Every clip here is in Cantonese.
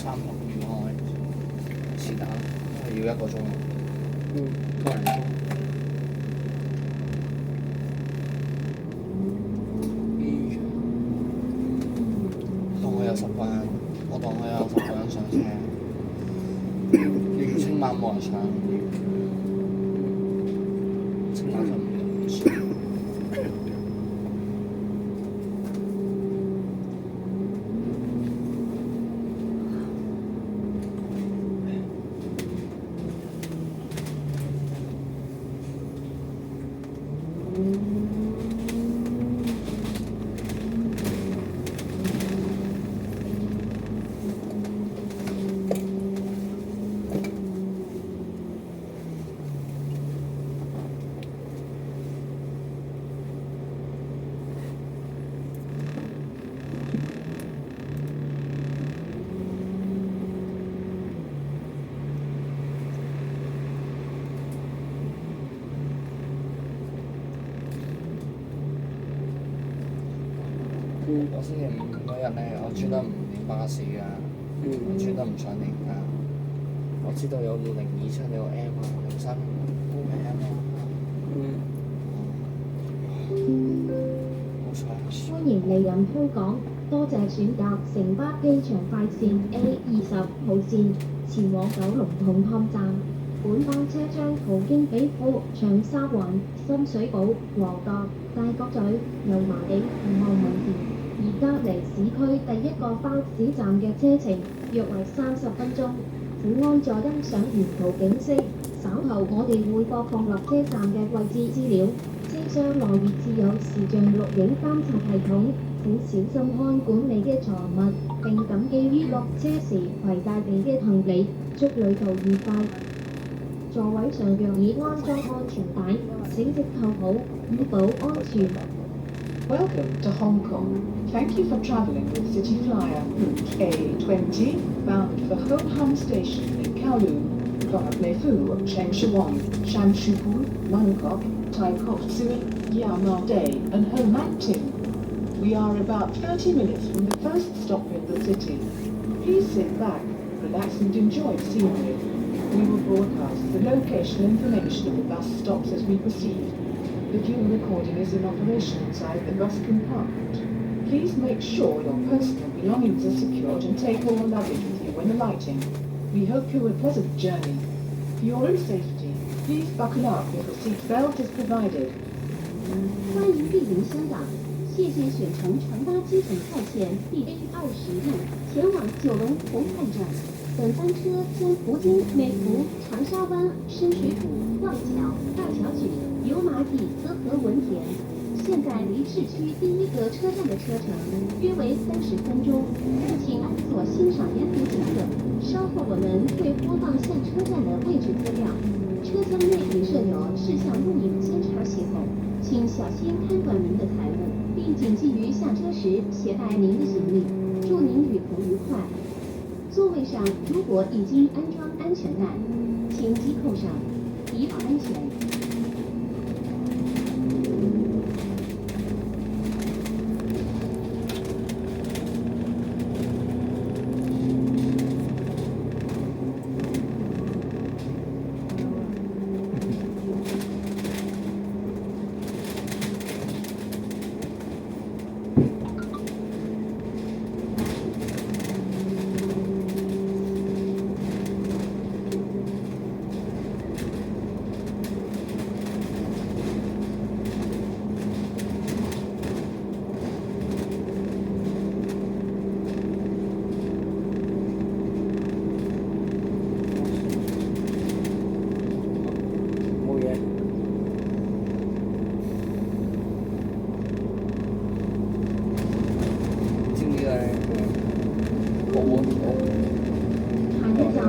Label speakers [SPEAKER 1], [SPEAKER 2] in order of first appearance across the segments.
[SPEAKER 1] 三號以外，是但都係要1個鐘。個人鐘。當我有10個人，我當我有10個人上車，如果青晚冇人上，青晚就唔上。我星期5嗰日咧，我專登唔練巴士㗎，我專登唔上練㗎。我知道有027有 M 啊，03都係 M 啊。好彩。
[SPEAKER 2] 歡迎嚟臨香港，多謝選擇城巴機場快線 A20號線前往九龍紅磡站。本班車將途經比富、長沙灣、深水埗、旺角、大角咀、油麻地同茂名田。而隔離市區第一個巴士站嘅車程約為30分鐘。請安坐欣賞沿途景色。稍後我哋會播放落車站嘅位置資料。車廂內設置有視像錄影監察系統。請小心看管你嘅財物，並謹記於落車時攜帶你嘅行李。祝旅途愉快。座位上若已安裝安全帶，請即扣好，以保安全。
[SPEAKER 3] Welcome to Hong Kong. Thank you for travelling with City Flyer Route A20, bound for Ho Hum Station in Kowloon, via Plei Fu, Cheung Sha Wan, Sham Shui Po, Mongkok, Tai Kok Tsui, Yau Ma Tei, and Ho Man Tin. We are about 30 minutes from the first stop in the city. Please sit back, relax and enjoy the scenery. We will broadcast the location information of the bus stops as we proceed. The video recording is in operation inside the bus compartment. Please make sure your personal belongings are secured and take all luggage with you when alighting. We hope you a pleasant journey. For your own safety, please buckle up if a seat belt is provided.
[SPEAKER 2] 欢迎莅临香港，谢谢选乘传巴机场快线第 A20 路前往九龙红磡站。本班车将途经美孚、长沙湾、深水埗、旺角、大桥咀、油麻地和文田。现在离市区第一个车站的车程约为30分钟，请安坐欣赏沿途景色。稍后我们会播放下车站的位置资料。车厢内已设有视像录影监察系统，请小心看管您的财物，并谨记于下车时携带您的行李。祝您旅途愉快。座位上如果已经安装安全带，请系扣上，以保安全。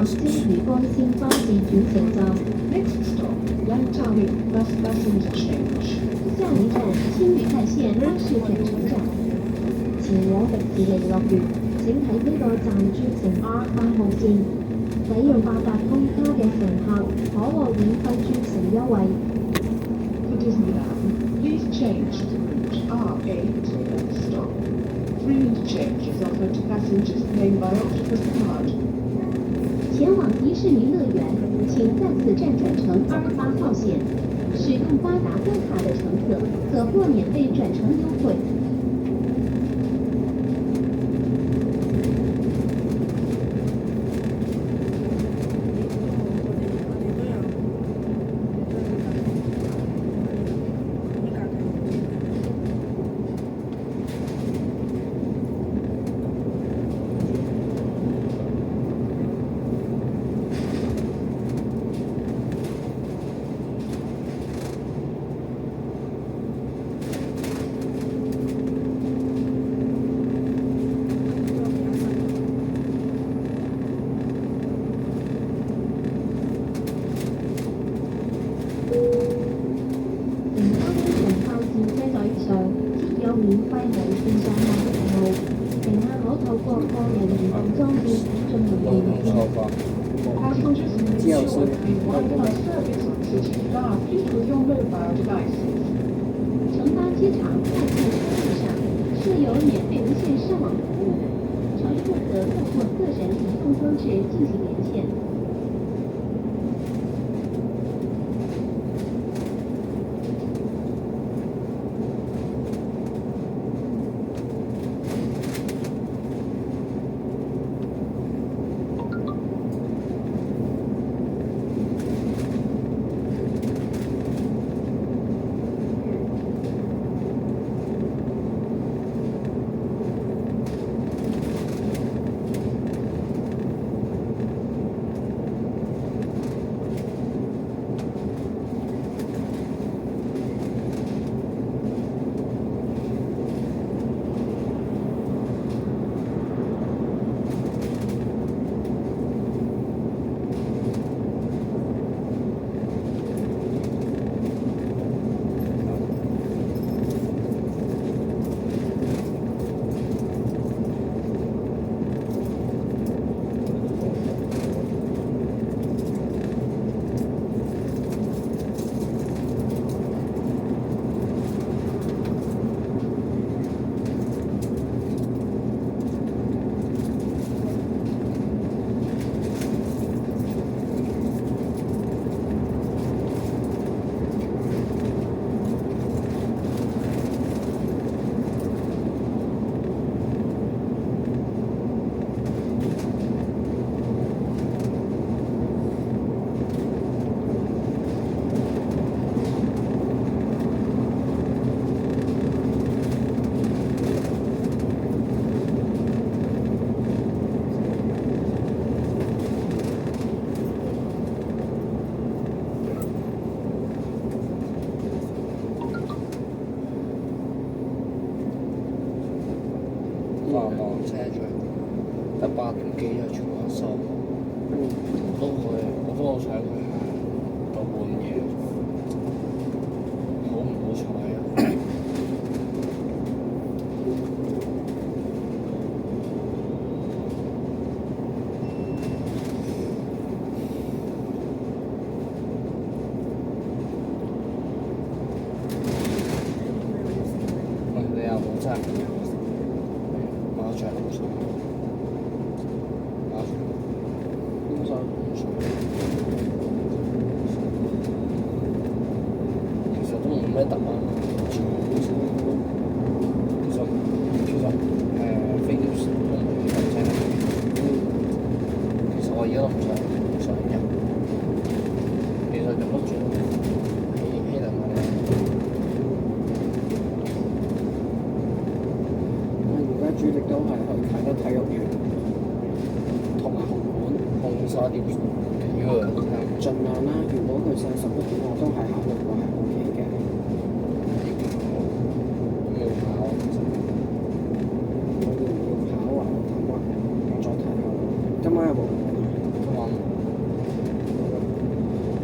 [SPEAKER 2] 青嶼幹線巴士轉乘站。
[SPEAKER 3] Next stop, Lantau Bus Interchange.
[SPEAKER 2] 下一站青嶼幹線巴士轉乘站。前往迪士尼樂園，請喺呢個站轉乘 R8號線。使用八達通卡嘅乘客可獲免費轉乘優惠。
[SPEAKER 3] For Disneyland, please change to route R8 and stop. free interchange is offered to passengers paying by Octopus Card.
[SPEAKER 2] 前往迪士尼乐园，请在此站转乘28号线。使用巴达多卡的乘客可获免费转乘优惠。
[SPEAKER 3] Passengers enjoy Wi-Fi service on City Fly. Please with your mobile devices.
[SPEAKER 2] 乘搭机场快速车路上设有免费无线上网服务，乘客可透过个人移动装置进行连线。
[SPEAKER 1] 繁忙車場，得8點幾就全部收。我都好想去下到半夜，好唔好彩啊！喂，你有冇真係馬場好爽？馬場唔爽唔爽。其實都冇咩特別，全部好爽。其實飛機都唔係咁犀利。其實我而家都唔想入，其實入得住希臘嗰
[SPEAKER 4] 而家主力都係去睇多體育園同埋紅館，12
[SPEAKER 1] 點幾喎，
[SPEAKER 4] 盡量啦。如果佢上11點，我都係考慮過係 OK 嘅。
[SPEAKER 1] 要考其實
[SPEAKER 4] 我要唔要考啊？我等下我再睇下。今晚有冇？
[SPEAKER 1] 今晚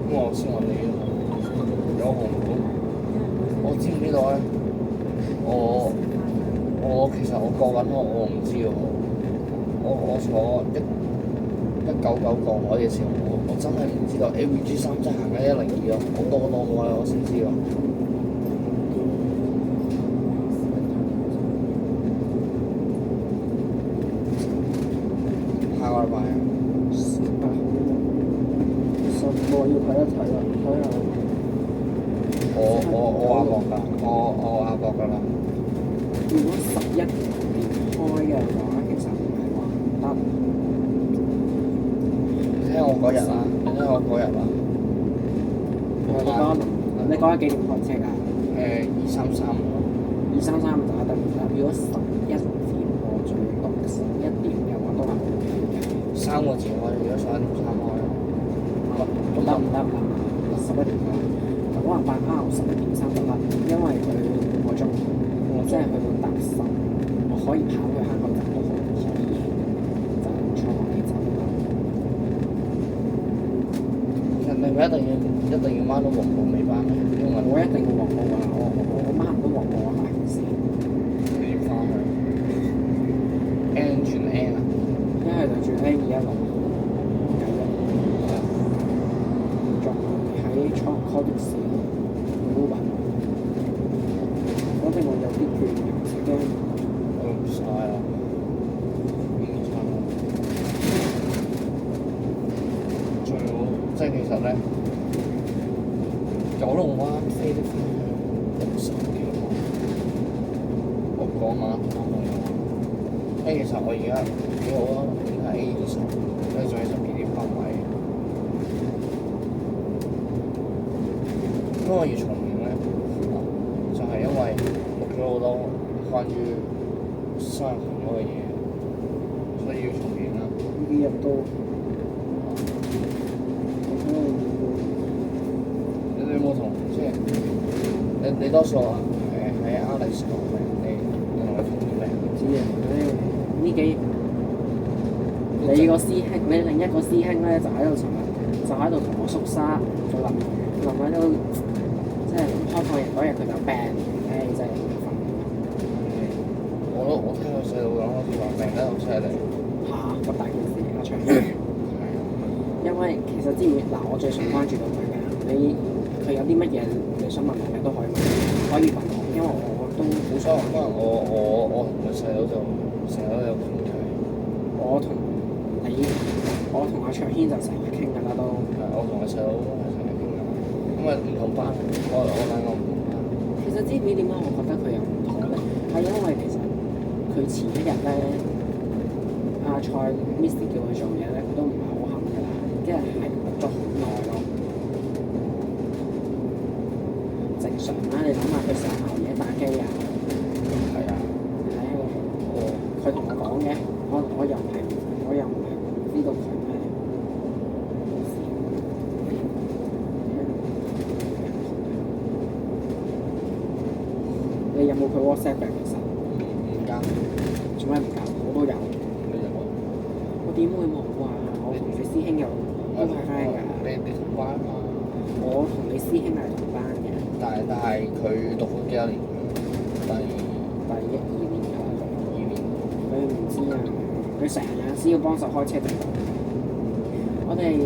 [SPEAKER 1] 咁我先揾你有紅館，我知唔知道咧？我其實我過緊我唔知喎，我坐1999過海嘅時候，我真係唔知道 AVG3真係行緊102咯，我過到海我先知喎。國㗎，我亞國㗎啦。
[SPEAKER 4] 如果11點開嘅話，其實唔係話唔得。
[SPEAKER 1] 你聽我嗰日啦，你聽我嗰日啦。
[SPEAKER 4] 你講下幾點開車㗎
[SPEAKER 1] 233咯。
[SPEAKER 4] 233就得唔得？如果11點我最多11點嘅話都係 OK 嘅。
[SPEAKER 1] 3個字開，如果11點3開。
[SPEAKER 4] 唔得11點開。就可能8啱11點3就得，因為佢半個鐘，我即係去到搭10，我可以跑去香港站都可以，就坐我哋走啦。
[SPEAKER 1] 其實你咪一定要掹到黃埔尾班咩？因為
[SPEAKER 4] 我一定要黃埔㗎，我掹唔到黃埔啊，大件事。
[SPEAKER 1] 你點翻去？N 轉 N 啊？
[SPEAKER 4] 一係就轉 A216，計一，仲喺倉 call 的士，Uber，反正我有啲倦，自己
[SPEAKER 1] 我用晒啦，已經差唔多。仲有即係其實咧，九龍灣飛的方向60幾個，我講下同我講。其實我而家幾好啊，點解 A20，跟住仲有12.8米。因為我要重練咧，就係因為錄咗好多關於生日嗰個嘢，所以要重練啦。
[SPEAKER 4] 呢幾日都，
[SPEAKER 1] 你有冇同即係你多數啊喺Alex度嘅，你同佢傾啲咩？
[SPEAKER 4] 唔知啊，呢幾你個師兄，你另一個師兄咧就喺度尋日就喺度同我縮沙，就臨喺度，即係開放日嗰日佢就 ban，真係麻煩。
[SPEAKER 1] 我聽佢細佬講，好似話病得好犀利。
[SPEAKER 4] 嚇！咁大件事阿長軒，因為其實之前嗱，我最常關注到佢嘅，佢有啲乜嘢你想問我嘅都可以問我，因為我都
[SPEAKER 1] 冇所謂，可能我同佢細佬就成日都有傾偈。
[SPEAKER 4] 我同阿長軒就成日傾㗎啦都。
[SPEAKER 1] 係，我同佢細佬係成日傾㗎，因為唔同班，我兩個唔同班。
[SPEAKER 4] 其實知唔知點解我覺得佢有唔妥咧？係因為其實佢前一日咧，阿蔡 Miss 叫佢做嘢咧，佢都唔係好肯㗎啦，即係錄咗好耐咯。正常啦，你諗下佢成日熬夜打機啊。
[SPEAKER 1] 係啊。
[SPEAKER 4] 佢同我講嘅，我又唔係知道佢咩。你有冇佢 WhatsApp 嘅？其實
[SPEAKER 1] 唔加。
[SPEAKER 4] 做咩唔加？我都有。
[SPEAKER 1] 你有冇？
[SPEAKER 4] 我點會冇啊？我同你師兄又都係 friend 㗎。
[SPEAKER 1] 你同班嘛？
[SPEAKER 4] 我同你師兄係同班嘅。
[SPEAKER 1] 但係佢讀咗幾多年？
[SPEAKER 4] 第一二年㗎啦，2
[SPEAKER 1] 年。
[SPEAKER 4] 佢唔知啊，佢成日有陣時要幫手開車仔檔。我哋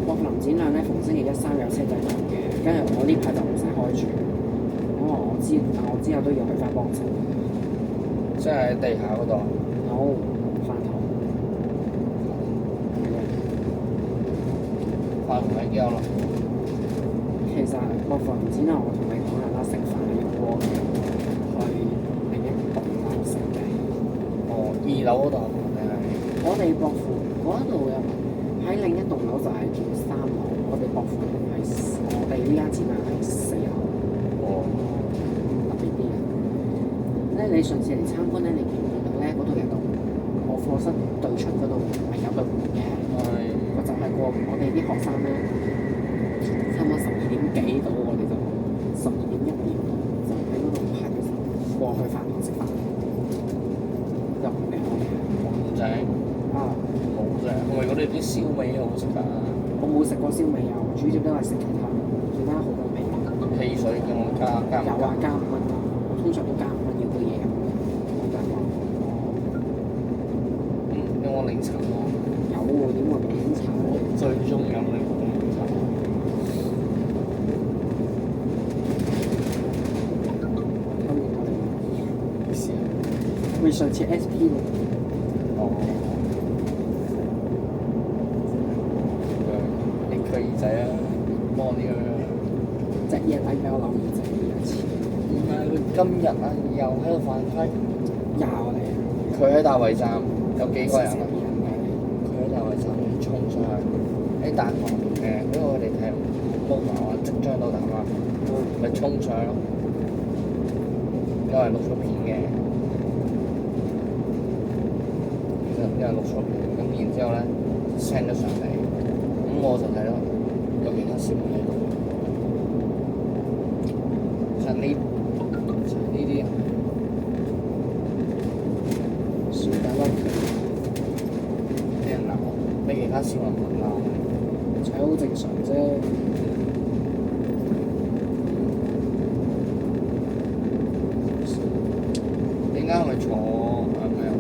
[SPEAKER 4] 國林展覽咧，逢星期1、3有車仔檔嘅，跟住我呢排就唔使開住，因為但我之後都要去翻幫手。
[SPEAKER 1] 即係喺地下嗰度。
[SPEAKER 4] 有飯堂。
[SPEAKER 1] 飯堂喺幾多樓？
[SPEAKER 4] 其實國林展覽我同你講下啦，食飯係要過嘅，去另一棟樓食嘅。
[SPEAKER 1] 哦，2樓嗰度定係？
[SPEAKER 4] 我哋博富嗰度又喺另一棟樓就係叫3樓，我哋博富係我哋呢間展覽係4樓。
[SPEAKER 1] 哦。
[SPEAKER 4] 特別啲啊！你上次嚟參觀咧，你見唔見到咧？嗰度有棟我課室對出嗰度係有對門嘅。我就係過我哋啲學生咧，差唔多12點幾到，我哋就12點1點就喺嗰度排隊過去飯堂食飯。又唔靚我哋
[SPEAKER 1] 好正。
[SPEAKER 4] 啊！
[SPEAKER 1] 好正，係咪嗰度啲燒味好食㗎？
[SPEAKER 4] 我冇食過燒味啊，主要都係食其他，其他好多味。
[SPEAKER 1] 汽水叫我加唔
[SPEAKER 4] 有啊，
[SPEAKER 1] 加？
[SPEAKER 4] 加5蚊啊！我通常都加5蚊要杯嘢飲嘅，冇加過。
[SPEAKER 1] 有冇檸茶喎？
[SPEAKER 4] 有喎，點會冇檸茶
[SPEAKER 1] 我
[SPEAKER 4] 咧？
[SPEAKER 1] 最中意飲檸茶。
[SPEAKER 4] 偷完我哋
[SPEAKER 1] 幾時啊？
[SPEAKER 4] 喂，上次 SP 喎。
[SPEAKER 1] 哦。你佢耳仔啊，幫啲佢。
[SPEAKER 4] 隻耳仔俾我諗住整呢一次。
[SPEAKER 1] 今日啊又喺度犯規，
[SPEAKER 4] 廿個嚟啊！
[SPEAKER 1] 佢喺大圍站有幾個人啊？
[SPEAKER 4] 人
[SPEAKER 1] 佢喺大圍站衝上去，喺大堂因為我哋睇報道話即將到達嘛，咪衝上咯，有人錄咗片嘅，其實有人錄咗片，咁然之後咧 send 咗上嚟，咁我就睇到有其他市民喺度，其實呢啲算得啦，俾人鬧，俾其他市民鬧，
[SPEAKER 4] 就係好正常啫。
[SPEAKER 1] 點解係咪坐係咪啊？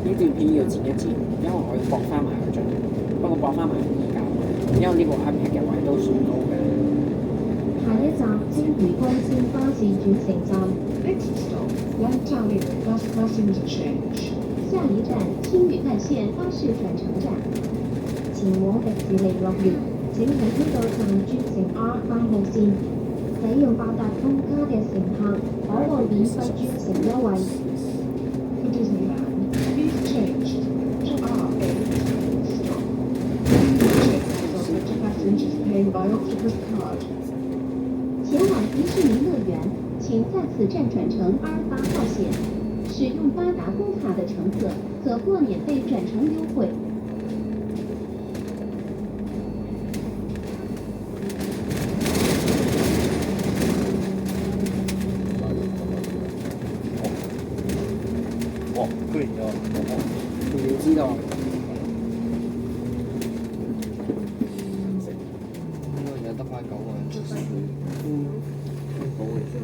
[SPEAKER 4] 呢段片要剪一剪，因為我要駁翻埋嗰張，不過駁翻埋而家，因為呢個 iPad 嘅位都算高嘅。
[SPEAKER 2] 下一站青嶼幹線巴士轉乘站，
[SPEAKER 3] Next stop, Lantau Bus Interchange.
[SPEAKER 2] 下一站青嶼幹線巴士轉乘站。前往迪士尼樂園，請喺呢個站轉乘 R8號線。使用八達通卡嘅乘客可獲免費轉乘優惠。
[SPEAKER 3] For Disneyland, please change to R8 stop. Changes are offered to passengers paying by Octopus card.
[SPEAKER 2] 前往迪士尼樂園，請在此站轉乘28號線。使用八達通卡的乘客可獲免費轉乘優惠。
[SPEAKER 1] 哇！居然有人
[SPEAKER 4] 你要知道，
[SPEAKER 1] 應該有得翻9個人出聲。好嘅啫。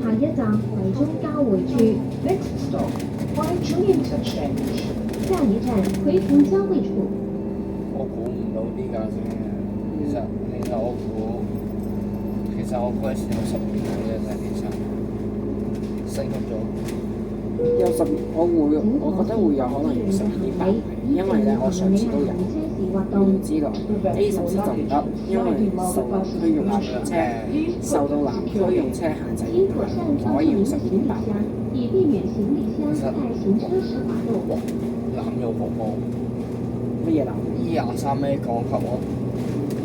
[SPEAKER 2] 下一站葵涌交匯處，
[SPEAKER 3] Next stop, Huaicheng Interchange.
[SPEAKER 2] 下一站葵涌交匯處。
[SPEAKER 1] 我估唔到呢架車，其實我嗰陣時有10年嘅啫，其實升級咗。
[SPEAKER 4] 有10，我覺得會有可能要1200，因為咧我上次都有。唔知道 A14就唔得，因為受南區用車受到南區用車限制
[SPEAKER 2] 請妥善裝
[SPEAKER 4] 可以用
[SPEAKER 2] 放您的行李箱，以避免行李箱在行車時滑動。
[SPEAKER 1] 濫用服務
[SPEAKER 4] 乜嘢南？
[SPEAKER 1] E23咩降級喎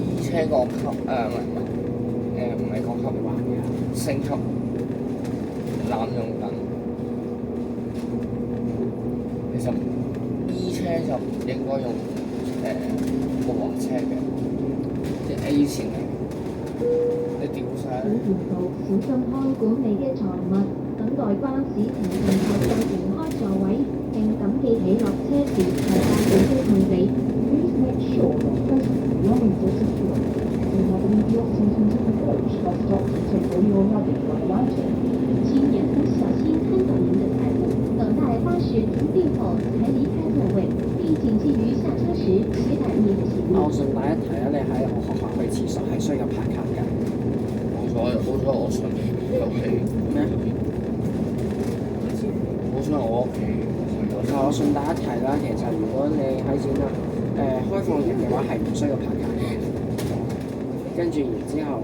[SPEAKER 1] ？E 車降級唔係降級，
[SPEAKER 4] 玩嘅。
[SPEAKER 1] 升級濫用緊。其實 E 車就唔應該用豪華車嘅，即係 A 前嚟，你掉晒。
[SPEAKER 2] 請沿途小心看管你嘅財物，等待巴士停頓後再離開座位，並謹記起落車時攜帶手機行李。
[SPEAKER 3] Please make sure your personal belongings are secure. You have an idiosyncratic approach by stopping to take all your luggage when alighting.
[SPEAKER 2] 请沿途小心看管您的财物，等待巴士停定后才離開座位，並謹記於下車時攜帶你的行李。
[SPEAKER 4] 我順帶一提啦，你喺我學校去廁所係需要拍卡嘅。
[SPEAKER 1] 好彩我順便屋企
[SPEAKER 4] 咩？
[SPEAKER 1] 好彩我屋企
[SPEAKER 4] 我順帶一提啦，其實如果你喺展覽開放型嘅話係唔需要拍卡嘅，跟住然之後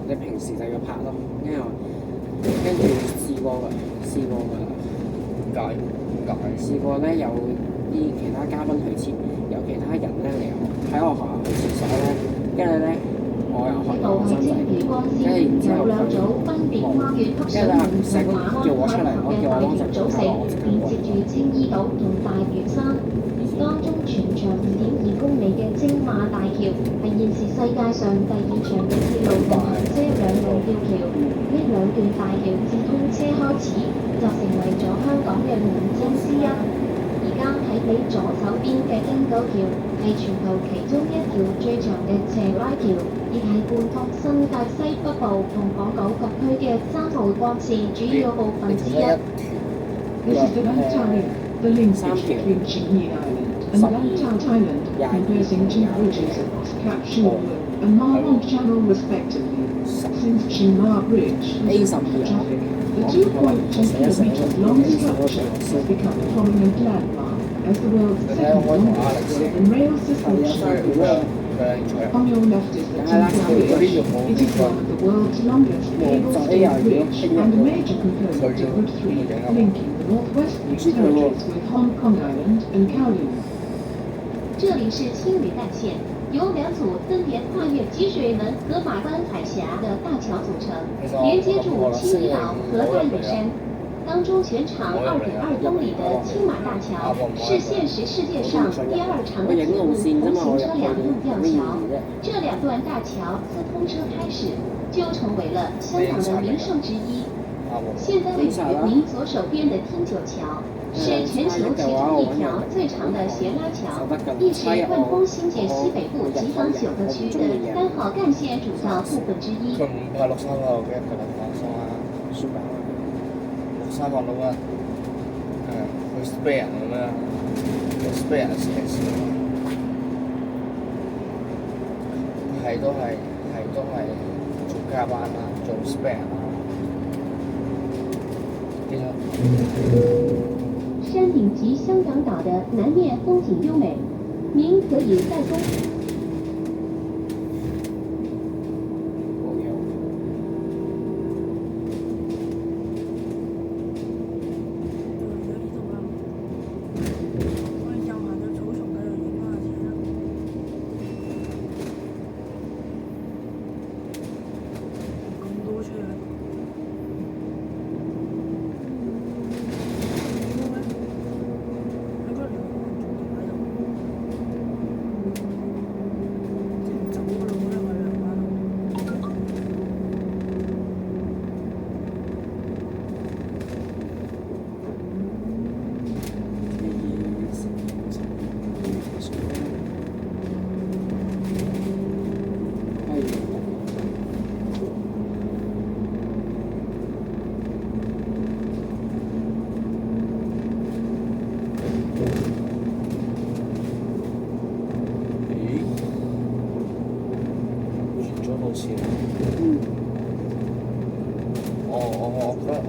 [SPEAKER 4] 你平時就要拍咯，因為跟住試過㗎，
[SPEAKER 1] 點解？
[SPEAKER 4] 試過咧有啲其他嘉賓去廁，有其他人咧嚟喺我學校去廁所咧，跟住咧我又學校學生仔，跟住然之後佢冇，跟住咧唔識叫我出嚟，我叫我幫手做下我直
[SPEAKER 2] 連接住青衣島同大嶼山，當中全長2.2公里嘅青馬大橋係現時世界上第2長嘅鐵路同行車兩路吊橋。呢兩段大橋自通車開始，就成為咗香港嘅名勝之一。而家喺你左手邊嘅汀九橋係全球其中一條最長嘅斜拉橋，亦係貫通新界西北部同港島特區嘅3號幹線主要部分之一。
[SPEAKER 1] 你仲有一
[SPEAKER 3] This is the
[SPEAKER 1] 條
[SPEAKER 3] Bantali, the linkage
[SPEAKER 4] Sampion.
[SPEAKER 3] between Chinyi Island and
[SPEAKER 4] Sampion.
[SPEAKER 3] Bantao Island,
[SPEAKER 4] Yeah.
[SPEAKER 3] composing two bridges across Cap Shore and Marmont Channel respectively. Since Chinma Bridge
[SPEAKER 4] A
[SPEAKER 3] was
[SPEAKER 4] 12
[SPEAKER 3] for traffic, the
[SPEAKER 4] 我
[SPEAKER 3] 2.2
[SPEAKER 4] 寫一寫
[SPEAKER 3] kilometers long structure has become a prominent landmark as the world's
[SPEAKER 1] Okay,
[SPEAKER 3] second
[SPEAKER 1] I'm going to
[SPEAKER 3] longest
[SPEAKER 1] Alex.
[SPEAKER 3] road and rail system
[SPEAKER 4] Yeah,
[SPEAKER 3] shared
[SPEAKER 4] sorry.
[SPEAKER 3] road.
[SPEAKER 1] 佢係長。
[SPEAKER 3] On your left is the
[SPEAKER 4] Yeah, that's
[SPEAKER 3] Temple
[SPEAKER 4] how
[SPEAKER 3] Bridge.
[SPEAKER 1] it is.
[SPEAKER 3] It is one of the world's longest cable
[SPEAKER 4] so
[SPEAKER 3] stayed
[SPEAKER 4] yeah,
[SPEAKER 3] bridge
[SPEAKER 4] yeah.
[SPEAKER 3] and a major component of Route 3, linking the northwestern territories with Hong Kong Island and Kowloon.
[SPEAKER 2] 这里是青旅干线，由2组分别跨越积水门和马关海峡的大桥组成，连接住青岛和大屿山。当中全长2.2公里的青马大桥是现时世界上第2长的铁路同行车两用吊桥。这2段大桥自通车开始就成为了香港的名胜之一。现在位于您左手边的汀九桥，是全球其中一条最长的斜拉橋，亦是贯通新界西北部及港9個區的3號幹線主要部分之一。
[SPEAKER 1] 佢唔係63號嘅，佢係放鬆啊，63號咁啊，去 spare 咁樣，去 spare 試一試。係都係做加班啦，做 spare 啦。啲啦。
[SPEAKER 2] 山顶及香港岛的南面风景优美，您可以在公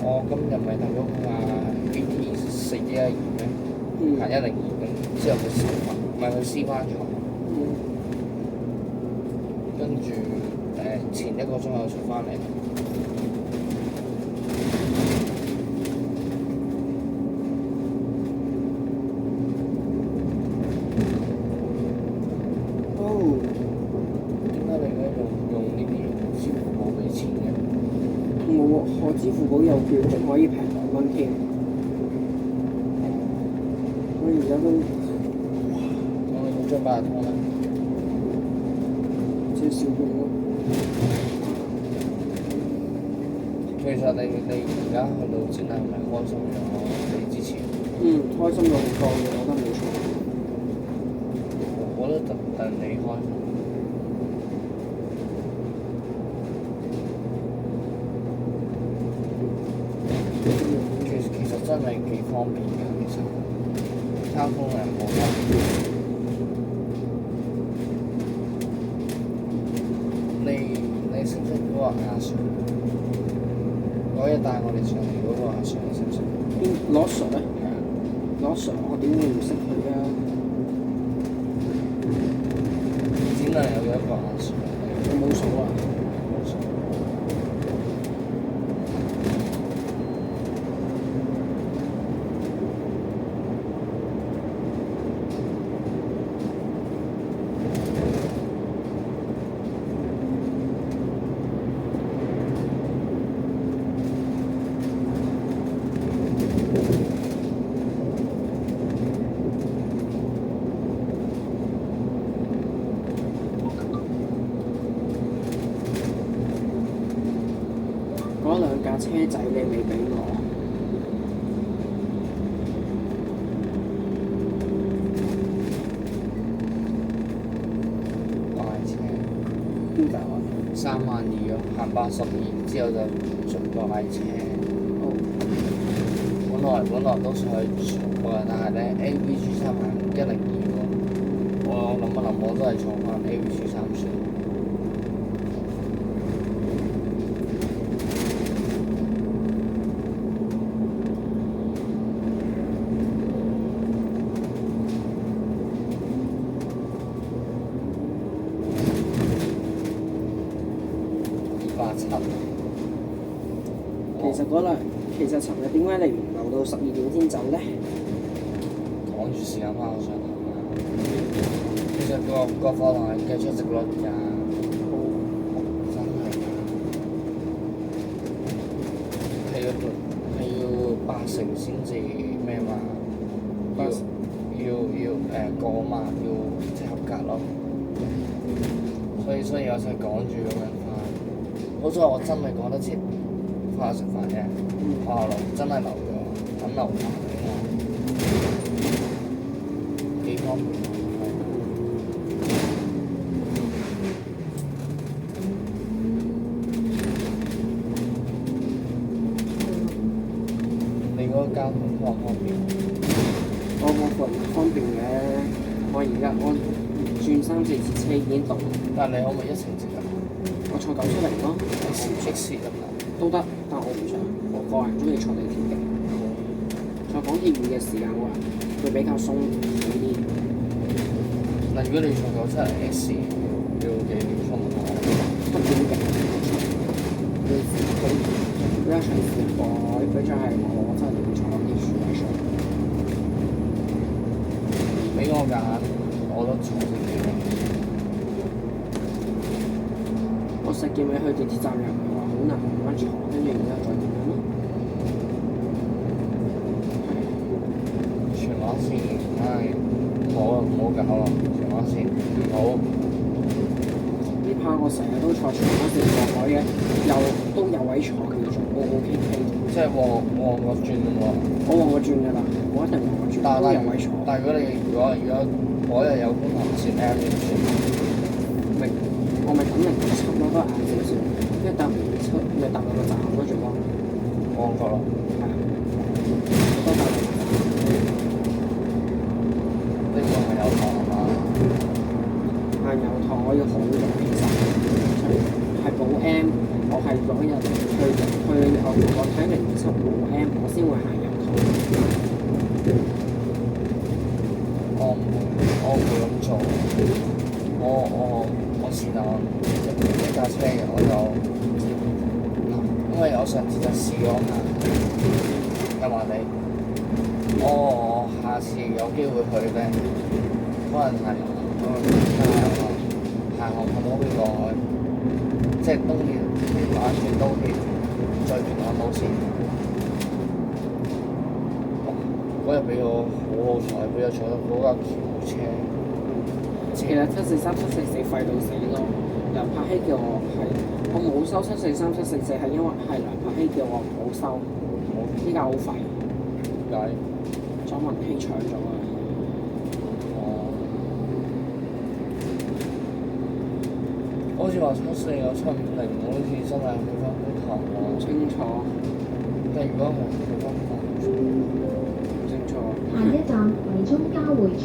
[SPEAKER 1] 我今日咪睇咗架 BT412咩？行102咁，之後佢燒翻，唔係佢撕翻咗，跟住前1個鐘又出翻嚟。點解你而家用呢啲支付寶俾錢嘅？
[SPEAKER 4] 我支付寶有券，仲可以平2蚊添。我而家都
[SPEAKER 1] 我哋冇張八達通啦，
[SPEAKER 4] 借少用咯。
[SPEAKER 1] 其實你而家去到展覽係咪開心咗比之前？
[SPEAKER 4] 開心咗好多嘅，我覺得冇錯。
[SPEAKER 1] 我覺得戥你開心。其實真係幾方便嘅，其實交通係冇乜。你識唔識嗰個阿 Sir？嗰日帶我哋上嚟嗰個阿 Sir，你識唔識？
[SPEAKER 4] 攞 Sir 咧？係啊，攞 Sir，我點會唔識佢啊？
[SPEAKER 1] 展覽有一個阿 Sir，
[SPEAKER 4] 我冇數啊。
[SPEAKER 1] 冇數。
[SPEAKER 4] 嗰2架車仔你未俾我，
[SPEAKER 1] 怪車。
[SPEAKER 4] 點解啊？
[SPEAKER 1] 32000咯，行82，之後就順過嗌車。本來都想去坐嘅，但係咧 AVG 3行102喎，我諗一諗我都係坐翻 AVG 3算。287。
[SPEAKER 4] 其實尋日點解你唔留到12點先走咧？
[SPEAKER 1] 趕住時間翻我上堂啊！其實個課堂係計出席率㗎，真係係要80先至咩嘛？要過嘛，要即係合格咯。所以我就趕住咁樣翻。好彩我真係趕得切翻去食飯嘅，真係留咗，等留飯嘅嘛，幾方便你嗰個交通方唔方便？
[SPEAKER 4] 我個方便嘅，我而家轉3、4次車已經到。
[SPEAKER 1] 但係你可唔可以一程直入？
[SPEAKER 4] 我坐970咯
[SPEAKER 1] ，X 得唔得？
[SPEAKER 4] 都得，但我唔想。我個人中意坐地鐵嘅。坐港鐵遠嘅時間會比較鬆啲。
[SPEAKER 1] 嗱，如果你坐970X，要幾點鐘啊
[SPEAKER 4] ？7點幾？佢一場直播，佢就係我真係坐港鐵樹位上。
[SPEAKER 1] 俾我揀，我都坐石硤尾。
[SPEAKER 4] 我石硤尾去地鐵站又唔係話好難，跟住然之後再點樣咯？
[SPEAKER 1] 荃灣線，唉，唔好搞啦！荃灣線唔好。
[SPEAKER 4] 呢排我成日都坐荃灣線過海嘅，都有位坐叫做 OK。
[SPEAKER 1] 即係旺角轉喎。
[SPEAKER 4] 我旺角轉㗎啦，我一定旺角轉，都有位坐。
[SPEAKER 1] 但係如果嗰日有觀塘線 M 點算？
[SPEAKER 4] 我咪等差唔多都晏少少，跟住搭咪搭兩個站咯，最多。
[SPEAKER 1] 旺角咯。
[SPEAKER 4] 係啊，都搭兩個站。
[SPEAKER 1] 呢個係有堂係嘛？
[SPEAKER 4] 係有堂，我要好早起身，係補 M，我係嗰日去我睇零7補 M，我先會行油堂。
[SPEAKER 1] 我唔會咁做。我是但一架車嘅，我就因為我上次就試過行油麻地，我下次有機會去咧，可能行紅磡嗰邊過去，即係東鐵轉東鐵，再轉港島線。嗰日俾我好彩，俾我坐到嗰架橋車。
[SPEAKER 4] 其實743、744廢到死咯，梁柏希叫我冇收743、744係因為係梁柏希叫我唔好收，呢架好廢。
[SPEAKER 1] 點解？
[SPEAKER 4] 莊文希搶咗啊！
[SPEAKER 1] 好似話740有750，好似真係去翻觀塘喎。
[SPEAKER 4] 清楚。
[SPEAKER 1] 但係如果係去翻觀塘，唔清楚。
[SPEAKER 2] 下一站葵涌交匯處。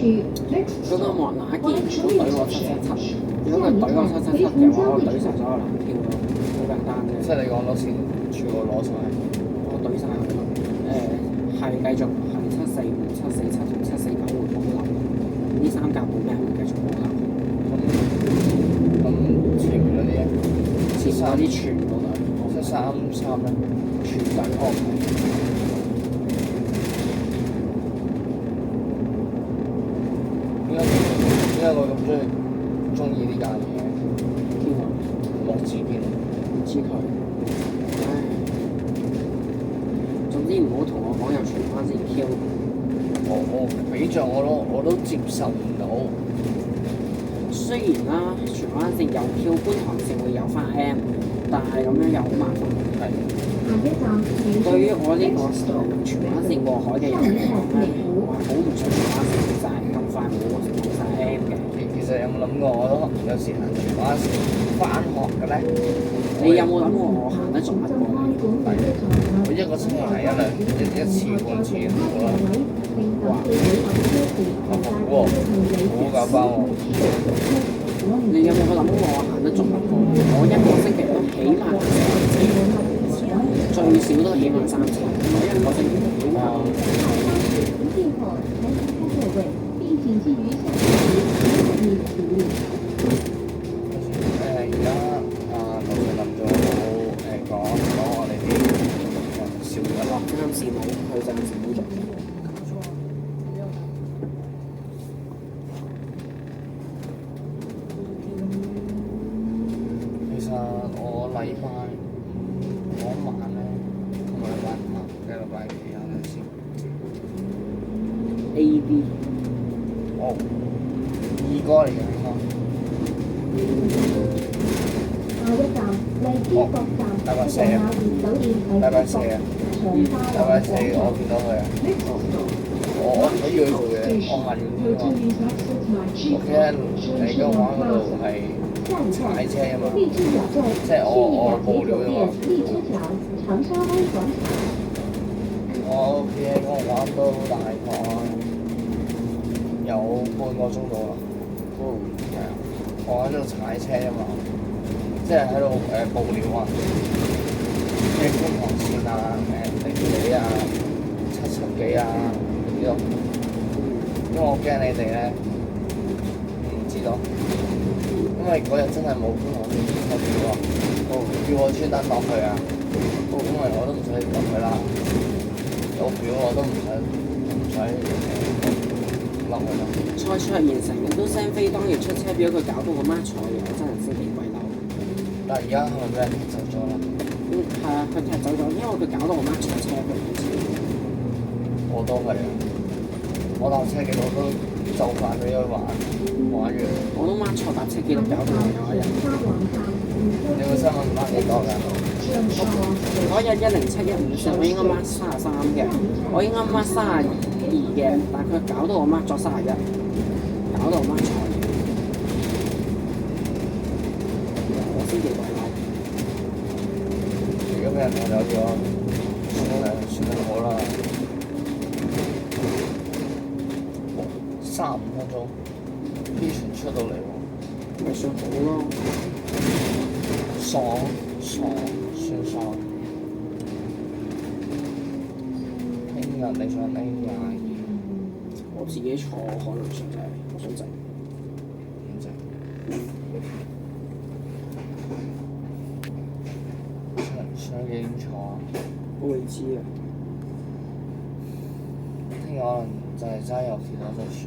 [SPEAKER 4] 嗰個莫那件如果懟我777，如果佢懟我777嘅話，我懟晒所有藍票咯，好簡單啫。
[SPEAKER 1] 即係你講到先，全部攞晒。
[SPEAKER 4] 我懟晒佢咯。係繼續係745、747同749會保留，呢3架本命會繼續保留。
[SPEAKER 1] 咁前面嗰啲咧？
[SPEAKER 4] 前面嗰啲全部都
[SPEAKER 1] 733咧，
[SPEAKER 4] 全等安排。
[SPEAKER 1] 點解我咁中意呢間嘢？
[SPEAKER 4] 邊個？
[SPEAKER 1] 莫子健。
[SPEAKER 4] 唔知佢。唉，總之唔好同我講有荃灣線 Q。
[SPEAKER 1] 我比著我都接受唔到。
[SPEAKER 4] 雖然啦，荃灣線有 Q，觀塘線會有翻 M，但係咁樣又好麻煩。
[SPEAKER 1] 係。
[SPEAKER 4] 對於我呢個荃灣線過海嘅人嚟講咧，我係好唔想荃灣線就係咁快冇晒 M 嘅。
[SPEAKER 1] 其實實有冇諗過？我都有時行荃灣時翻學嘅咧，
[SPEAKER 4] 你有冇諗過我行得仲乜過？
[SPEAKER 1] 我一個星期行一次半次好啦。哇！好喎，好搞包喎！
[SPEAKER 4] 你有冇諗過我行得仲乜過？我一個星期都起碼最少都起碼3次，我一個星期起碼。
[SPEAKER 2] 进口才能开座位，并谨记于下车时请注意。
[SPEAKER 1] 而家劉俊林仲有講我哋啲笑嘅咯。
[SPEAKER 4] 暫時冇，佢暫時冇做。
[SPEAKER 1] 其實我禮拜嗰晚咧，同埋禮拜五嘅禮拜幾啊？睇先。
[SPEAKER 4] A B
[SPEAKER 1] 哦，二哥嚟嘅應該。
[SPEAKER 2] 下一站荔枝角站，
[SPEAKER 1] 禮拜四啊！
[SPEAKER 2] 酒店
[SPEAKER 1] 禮拜四啊！禮拜四我見到佢啊！
[SPEAKER 3] Next stop,
[SPEAKER 1] 我睇住佢做嘢，我問佢話
[SPEAKER 3] Hercules exit my ：
[SPEAKER 1] 我
[SPEAKER 3] chief
[SPEAKER 1] 記得你今晚嗰度係踩車啊嘛，
[SPEAKER 2] 荔枝角站
[SPEAKER 1] 即係我報料啫嘛。
[SPEAKER 2] 荔枝角长沙湾广场。
[SPEAKER 1] 我企喺嗰個玩都大概有半個鐘到啦。係啊，我喺度踩車啊嘛，即係喺度報料啊，即係觀塘線啊、零幾啊、7幾啊嗰啲咯。因為我驚你哋咧唔知道，因為嗰日真係冇觀塘線出表啊，叫我專登落去啊，因為我都唔使落去啦。有表我都唔使落去啦。
[SPEAKER 4] 蔡卓妍成日都 send 飛當日出車表，佢搞到我媽坐嘅，我真係唔知幾鬼嬲。
[SPEAKER 1] 但係而家係咪俾人踢走咗啦？
[SPEAKER 4] 係啊，佢踢走咗，因為佢搞到我媽坐車佢唔知。
[SPEAKER 1] 我都係啊！我搭車幾多都就快俾佢玩完。
[SPEAKER 4] 我都媽坐搭車記錄搞到我有一日。
[SPEAKER 1] 你個新聞唔幾多㗎？
[SPEAKER 4] 嗰日10715我應該 mark 33嘅，我應該 mark 32嘅，但係佢搞到我 mark 咗31，搞到我 mark 錯嘢，我先幾鬼嬲。
[SPEAKER 1] 如果俾人踢走咗，算得好啦。35分鐘，機船出到嚟喎，
[SPEAKER 4] 咪算好咯。
[SPEAKER 1] 爽，算爽。聽日你想拎22？
[SPEAKER 4] 我自己坐可能想就係我想整。
[SPEAKER 1] 點整？想幾點坐啊？
[SPEAKER 4] 我未知啊。
[SPEAKER 1] 聽日可能就係揸油田我就算。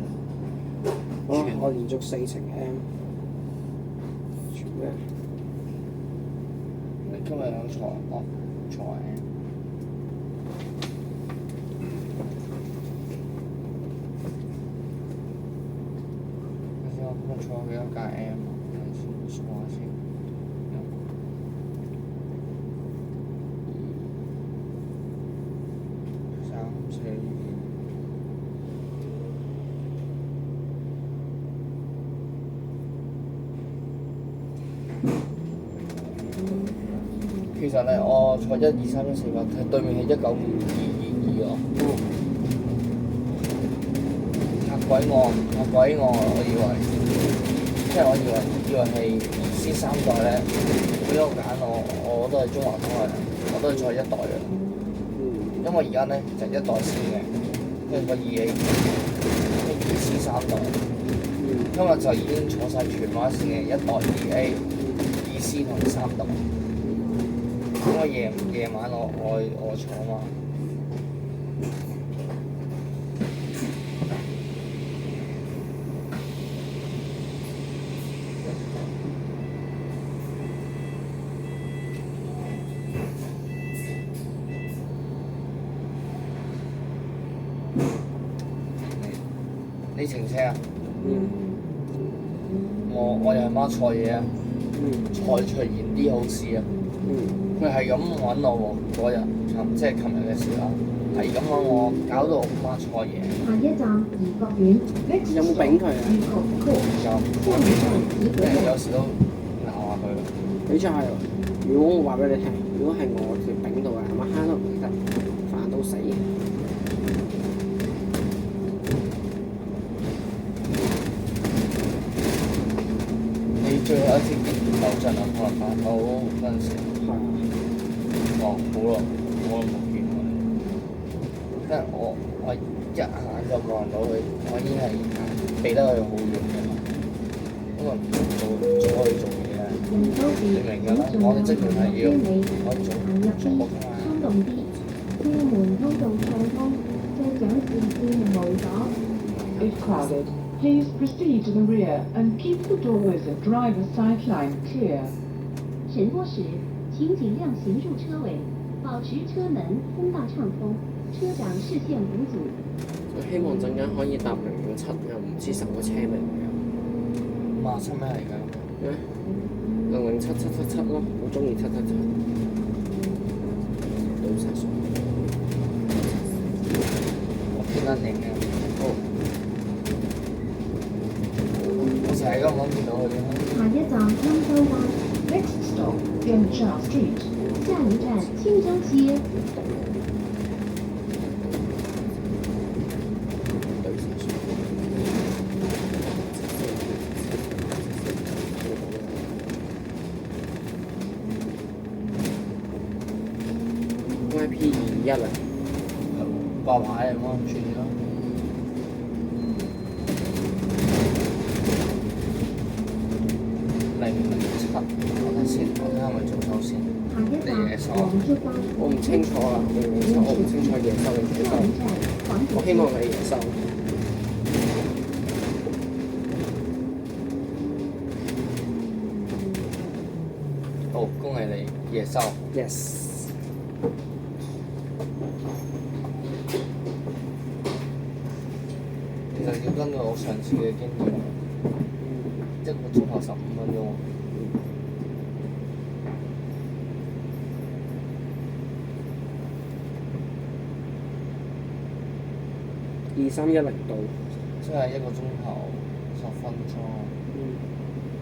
[SPEAKER 4] 我連續4程 M。全咩？
[SPEAKER 1] 你今日有坐？坐 M。睇下我今日坐幾多架 M 啊？睇先，數下先。3、4。其實咧，我坐1、2、3、1、4、8，對面係1922喎。嚇鬼我！我以為，即係我以為係先3代咧，俾我揀我都係中華通嘅，我都係坐1代嘅。因為而家咧就1代先嘅，跟住個2A，跟住2C 3代。今日就已經坐晒荃灣線嘅1代2A、2C 同3代。因為夜晚我坐嘛。你停車啊？我又係媽錯嘢啊！蔡卓妍啲好事啊！佢係咁揾我喎，嗰日即係琴日嘅時候，係咁樣我搞到我媽錯嘢，
[SPEAKER 2] 下一站怡國苑，
[SPEAKER 3] Next
[SPEAKER 4] 有冇
[SPEAKER 3] stop,
[SPEAKER 4] 丙佢啊？
[SPEAKER 3] Yukon Court.
[SPEAKER 1] 又
[SPEAKER 2] 下一站怡
[SPEAKER 1] 即係
[SPEAKER 2] 國苑。
[SPEAKER 1] 有時都鬧下佢。
[SPEAKER 4] 比賽係，如果我話俾你聽，如果係我條丙度啊，乜蝦都唔得，煩到死。
[SPEAKER 1] 你最後一次見劉震啊，可能飯島嗰陣時，
[SPEAKER 4] 係啊，
[SPEAKER 1] 哦好耐，我都冇見過你。即係我一眼就望到佢，我已經係避得佢好遠嘅嘛，因為唔做可以做嘢啊。
[SPEAKER 2] 人都是
[SPEAKER 1] 你明㗎啦，我哋職員係要可以做
[SPEAKER 2] 行入
[SPEAKER 1] 做
[SPEAKER 2] 啲
[SPEAKER 1] 㗎嘛。
[SPEAKER 2] 衝動啲，車門通道暢通，車長視線無阻。
[SPEAKER 3] If crowded, please proceed to the rear and keep the doorways and driver's side line clear.
[SPEAKER 2] 乘坐时，请尽量行入车尾，保持车门通道畅通，车长视線無阻。
[SPEAKER 4] 我希望陣間可以搭007，又唔知什麼車名嘅。
[SPEAKER 1] 馬出咩嚟㗎？
[SPEAKER 4] 咩？007咯，我中意777。倒晒水。
[SPEAKER 1] 我見得你嘅。我成日咁諗見到佢嘅。
[SPEAKER 2] 下一站欽州灣，
[SPEAKER 3] Next stop, Yancha Street.
[SPEAKER 2] 下一站青州街。
[SPEAKER 4] 倒晒水。YP21啊！
[SPEAKER 1] 掛牌咁咯，轉咯。007，我睇先，我睇下係咪做收先。
[SPEAKER 2] 下一站黃竹灣，
[SPEAKER 4] 我唔清楚啦，007我唔清楚夜收定早收。
[SPEAKER 2] 下一站黃埔
[SPEAKER 4] 我希望係夜收。
[SPEAKER 1] 好，恭喜你夜收。
[SPEAKER 4] Yes。
[SPEAKER 1] 其實要根據我上次嘅經驗，1個鐘頭15分鐘。
[SPEAKER 4] 2310到。
[SPEAKER 1] 即係1個鐘頭10分鐘。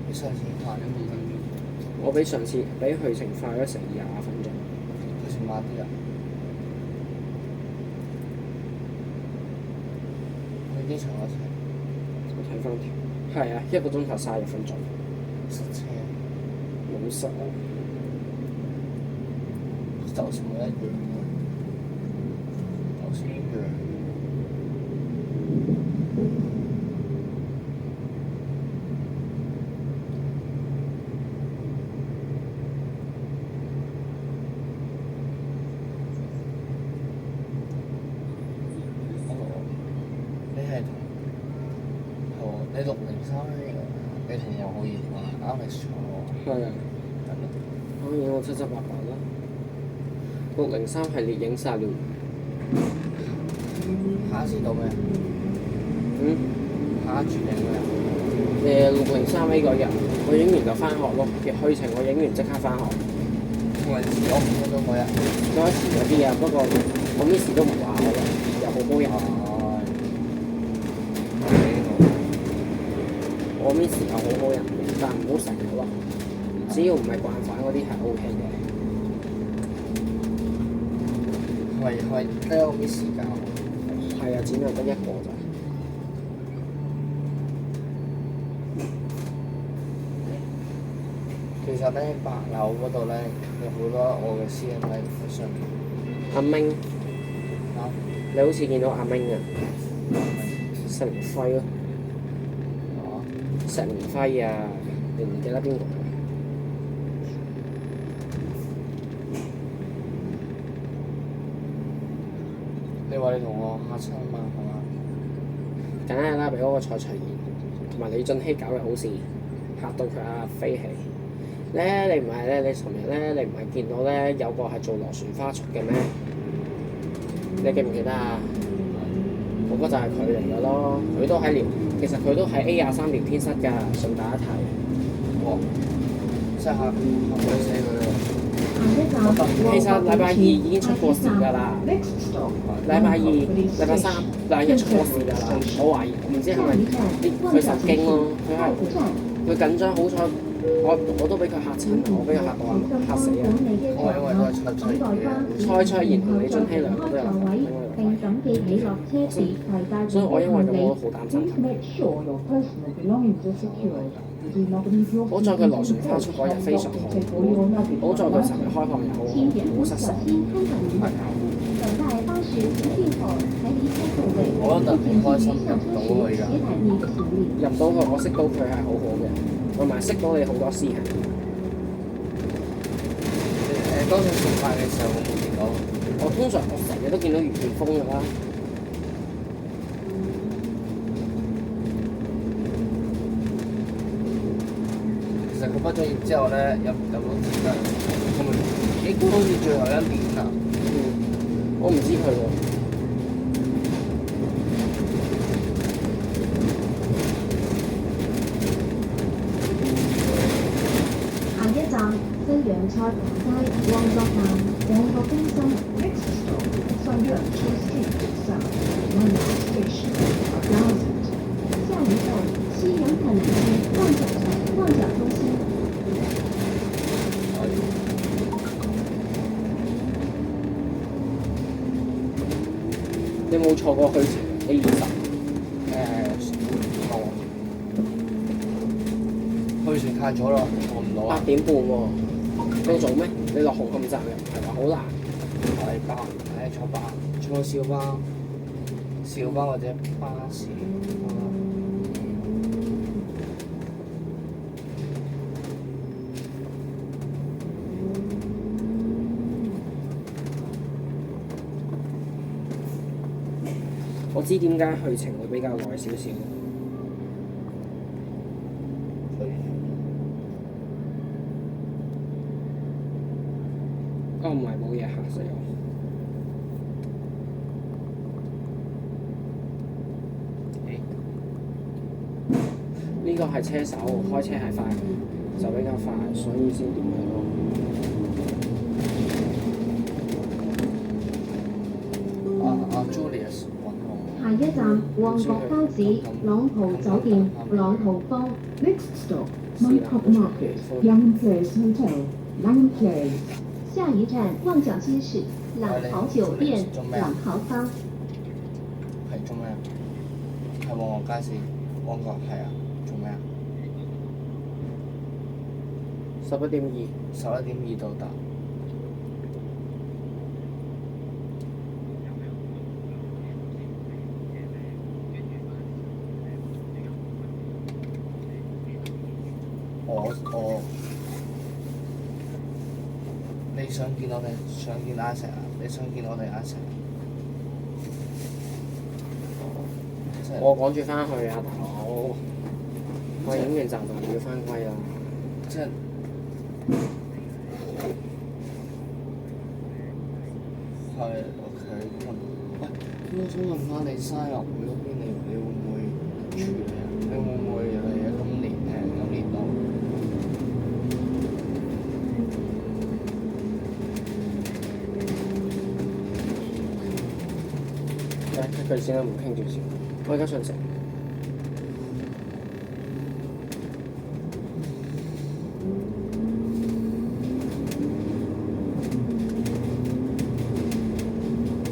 [SPEAKER 1] 你上次快咗幾分鐘？
[SPEAKER 4] 我比上次比去程快咗成20分鐘。
[SPEAKER 1] 佢先慢啲啊！去機場嗰時
[SPEAKER 4] 我睇翻條，係啊，1個鐘頭31分鐘。
[SPEAKER 1] 塞車，
[SPEAKER 4] 冇塞啊！
[SPEAKER 1] 就算冇一樣嘅，就算一樣。你係同你讀03呢個，你同我好熱嘛？Alex 坐喎，
[SPEAKER 4] 係啊，
[SPEAKER 1] 係咯。
[SPEAKER 4] 當然我778啦。603係烈影殺了。
[SPEAKER 1] 下一次到咩？
[SPEAKER 4] 嗯。
[SPEAKER 1] 下一轉定咩？
[SPEAKER 4] 603A 嗰日，我影完就翻學咯。去程我影完即刻翻學。
[SPEAKER 1] 同埋遲咗5分鐘嗰日。
[SPEAKER 4] 嗰一時嗰啲啊，不過我 miss 都唔話我嘅，又好好人。我 miss 又好好人嘅，但唔好成日咯。只要唔係慣犯嗰啲係 O K 嘅。
[SPEAKER 1] 係得個 miss 教。
[SPEAKER 4] 係啊，只係得一個咋。
[SPEAKER 1] 其實咧，白樓嗰度咧有好多我嘅師兄喺上面。
[SPEAKER 4] 阿明，
[SPEAKER 1] 啊？
[SPEAKER 4] 你好似見到阿明啊？石明輝咯。
[SPEAKER 1] 啊？
[SPEAKER 4] 石明輝啊，你唔記得邊個？
[SPEAKER 1] 你話你同我嚇親嘛？係嘛？
[SPEAKER 4] 梗係啦，俾嗰個蔡徐賢同埋李俊熙搞嘅好事，嚇到佢飛起。咧你唔係咧，你尋日咧你唔係見到咧有個係做螺旋花束嘅咩？你記唔記得啊？嗰個就係佢嚟嘅咯，佢都喺其實佢都喺 A23聊天室㗎，順帶一提。
[SPEAKER 1] 哇！真係嚇死佢咯〜
[SPEAKER 4] 其實禮拜二已經出過事㗎啦，
[SPEAKER 3] Next stop,
[SPEAKER 4] 禮拜二、
[SPEAKER 3] Longkok Police
[SPEAKER 4] 禮拜三
[SPEAKER 3] Station.
[SPEAKER 4] 兩日出過事㗎啦。我懷疑唔知係咪佢受驚咯，佢緊張，好彩我都俾佢嚇親，我俾佢嚇到啊嚇死啊！
[SPEAKER 1] 我因為都係出嘅，
[SPEAKER 4] 蔡翠妍同李俊熙兩個都有份
[SPEAKER 2] 並謹記起落車時攜帶
[SPEAKER 4] 所以我因為咁我都好擔心
[SPEAKER 3] Please
[SPEAKER 4] 佢。
[SPEAKER 3] make sure your personal belongings are secured. Do not leave your
[SPEAKER 4] 好在佢螺旋花出嗰日非常好，
[SPEAKER 3] Take all your luggage.
[SPEAKER 4] 好在佢尋日開放又好，
[SPEAKER 2] 请严
[SPEAKER 4] 冇失手。
[SPEAKER 2] 小心看看您的脚步，等待巴士停运后才離開座位。
[SPEAKER 1] 我覺得好開心入到去㗎。
[SPEAKER 2] 攜帶你的行李。
[SPEAKER 4] 入到去，我識到佢係好好嘅，同埋識到你好多師兄。
[SPEAKER 1] 當時食飯嘅時候，我冇見到。
[SPEAKER 4] 我通常我成日都見到余建峰㗎啦。
[SPEAKER 1] 其實佢畢咗業之後咧，入到自己，係咪應該好似最後一年啦？
[SPEAKER 4] 我唔知佢喎。
[SPEAKER 2] 下一站西洋菜盤街旺角站旺角中心。
[SPEAKER 3] Next stop, Sundance Street South, London Station, 1000.
[SPEAKER 2] 下一站西洋菜南街旺角站旺角中心。
[SPEAKER 4] 你冇錯過去前 A20？
[SPEAKER 1] 冇。去時太早啦，坐唔到啊！
[SPEAKER 4] 8點半喎，夠早咩？你落紅磡站又唔係話好難。
[SPEAKER 1] 係巴，坐巴，坐小巴，小巴或者巴士。
[SPEAKER 4] 我知點解去程會比較耐少少。哦，唔係冇嘢嚇死我。呢個係車手，開車係快，就比較快，所以先點樣咯。
[SPEAKER 1] Julius
[SPEAKER 2] 下一站旺角包子朗豪酒店朗豪坊。
[SPEAKER 3] Next stop, Bangkok Market, Young Place Hotel, Young Place.
[SPEAKER 2] 下一站旺角街市朗豪酒店朗豪坊。
[SPEAKER 1] 係做咩啊？係旺角街市，旺角係啊，做咩啊
[SPEAKER 4] 11:2，
[SPEAKER 1] ？11:2到達。我你想見我哋想見阿石啊？你想見我哋阿石？
[SPEAKER 4] 我趕住翻去啊，大佬！我影完站就要翻歸啦。
[SPEAKER 1] 即係係 OK 咁啊！喂，我想問翻你生日會嗰邊，你會唔會處理啊？你會唔會嚟啊？今年度？
[SPEAKER 4] 佢先啦，唔傾住先。我而家想食。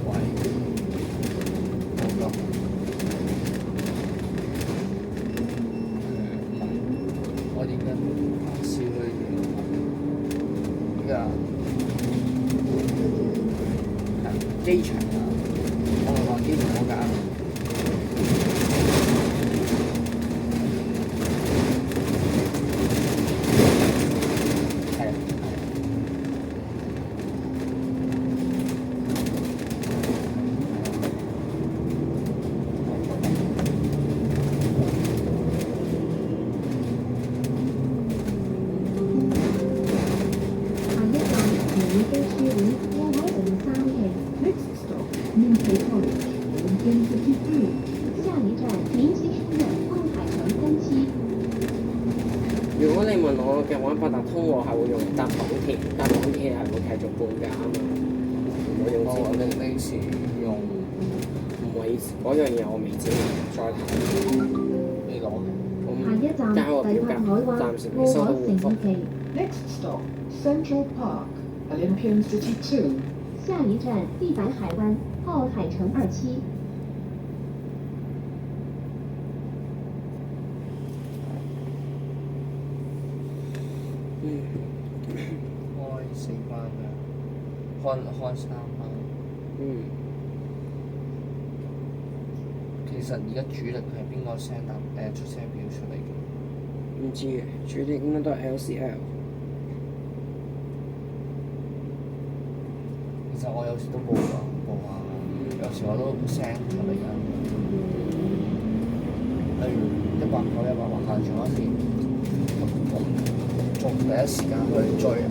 [SPEAKER 1] 喂，好㗎。我而家試去依家係機場啊！我咪話機場嗰間。係啊，
[SPEAKER 2] 下一站明基書院烏海定3期。
[SPEAKER 3] Next stop, Minto College, Lincoln City
[SPEAKER 4] 我嘅玩八達通我係會用嚟搭港鐵，搭港鐵係會繼續半價啊嘛，唔會用
[SPEAKER 1] 我呢次用
[SPEAKER 4] 唔會嗰樣嘢我未知，再睇。
[SPEAKER 1] 呢攞嘅。
[SPEAKER 2] 下一站
[SPEAKER 4] 交個
[SPEAKER 2] 抵
[SPEAKER 4] 表格，
[SPEAKER 2] 達海灣
[SPEAKER 4] 暫時未收到
[SPEAKER 2] 奧海
[SPEAKER 4] 回覆。
[SPEAKER 2] 城記，
[SPEAKER 3] Next stop, Central Park, Olympian City 2.
[SPEAKER 2] 下一站地白海灣奧海城2期。
[SPEAKER 1] 開4班嘅，開3班。其實而家主力係邊個出聲表出嚟嘅？
[SPEAKER 4] 唔知嘅，主力應該都係 LCL。
[SPEAKER 1] 其實我有時都報下，有時我都 send 出嚟㗎。例如100九100下場嗰時，我仲第一時間去追啊！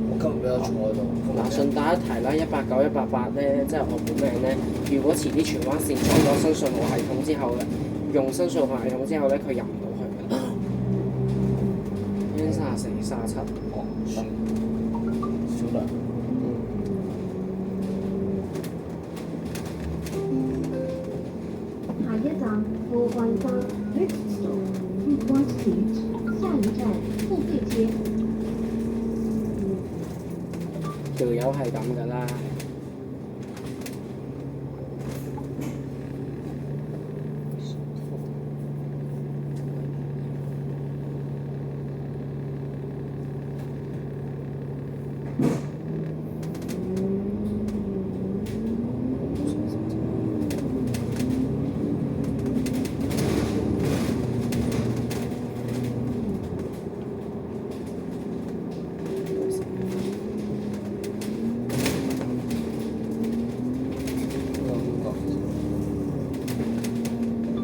[SPEAKER 1] 我今日俾我坐喺度。
[SPEAKER 4] 嗱，順帶一提啦，189、188咧，即係我本命咧。如果遲啲荃灣線裝咗新信號系統之後咧，用新信號系統之後咧，佢入唔到去㗎啦。已經34、37，
[SPEAKER 1] 哦，算少量。
[SPEAKER 2] 下一站富貴山，
[SPEAKER 3] Next stop, Footwhite Street.
[SPEAKER 2] 下一站富貴街。
[SPEAKER 4] 條友係咁㗎啦。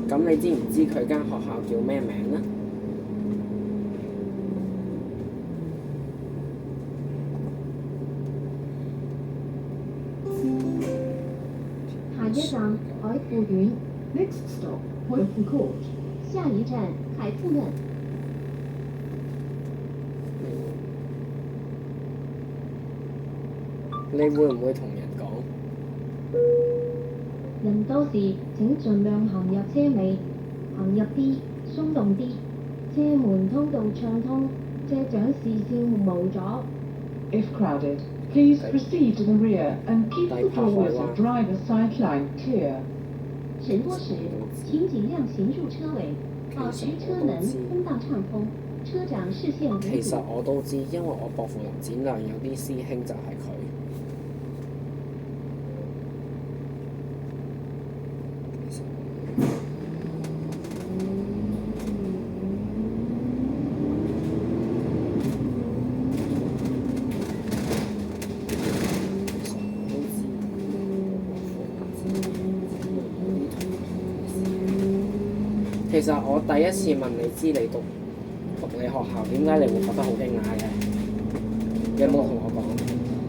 [SPEAKER 4] 咁你知唔知佢間學校叫咩名呢？
[SPEAKER 2] 下一站海富苑，
[SPEAKER 3] Next stop, Wolfen Court.
[SPEAKER 2] 下一站海富苑。
[SPEAKER 4] 你會唔會同人講？
[SPEAKER 2] 人多時請盡量行入車尾，行入啲，鬆動啲，車門通道暢通，車長視線無阻。
[SPEAKER 3] If crowded, please proceed to the rear and keep the doors of driver's side line clear.
[SPEAKER 2] 人多時請盡量行入車尾，保持車門通道暢通，車長視線無阻。
[SPEAKER 4] 其實我都知，因為我薄扶林展亮有啲師兄就係佢。其實我第一次問你知你讀你學校，點解你會覺得好驚訝嘅？你有冇同我講？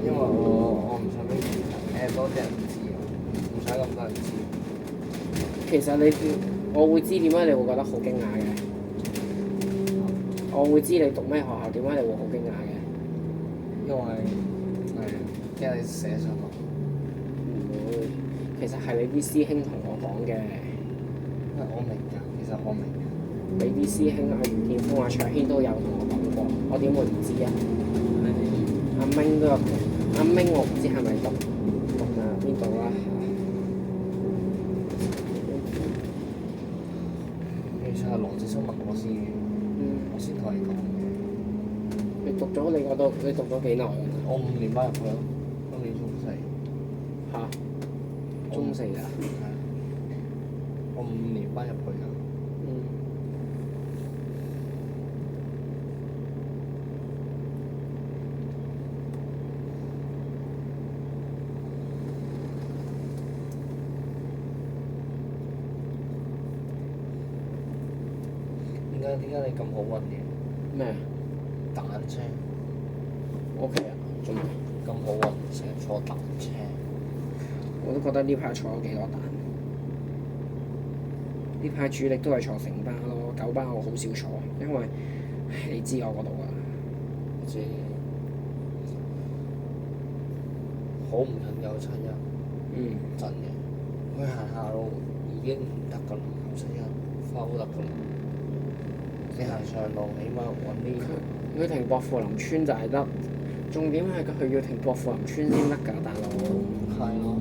[SPEAKER 1] 因為我唔想俾多啲人知，唔使咁多人知。
[SPEAKER 4] 其實我會知點解你會覺得好驚訝嘅。我會知你讀咩學校，點解你會好驚訝嘅？
[SPEAKER 1] 因為驚你寫上去。
[SPEAKER 4] 唔會，其實係你啲師兄同我講嘅。
[SPEAKER 1] 我明㗎，其實我明㗎。
[SPEAKER 4] 你啲師兄阿余建峰、阿卓軒都有同我講過，我點會唔知啊？阿明都有同，阿明我唔知係咪讀邊度啦。
[SPEAKER 1] 其實係羅志聰問我先同你講嘅。
[SPEAKER 4] 你讀咗幾耐㗎？
[SPEAKER 1] 我5年班入去咯，今年中四。
[SPEAKER 4] 嚇？中四啊？
[SPEAKER 1] 係啊，我5年班入去㗎。點解你咁好運嘅？
[SPEAKER 4] 咩
[SPEAKER 1] 蛋車
[SPEAKER 4] ？O K 啊，仲
[SPEAKER 1] 咁好運，成日坐蛋車。
[SPEAKER 4] 我都覺得呢排坐咗幾多蛋。呢排主力都係坐城巴咯，九巴我好少坐，因為你知我嗰度㗎。
[SPEAKER 1] 好似好唔近971，
[SPEAKER 4] 嗯，
[SPEAKER 1] 真嘅。佢行下路已經唔得㗎啦，971翻好得㗎啦。你行上路起碼揾啲
[SPEAKER 4] 佢停薄扶林村就係得，重點係佢要停薄扶林村先得㗎，大佬。
[SPEAKER 1] 係咯。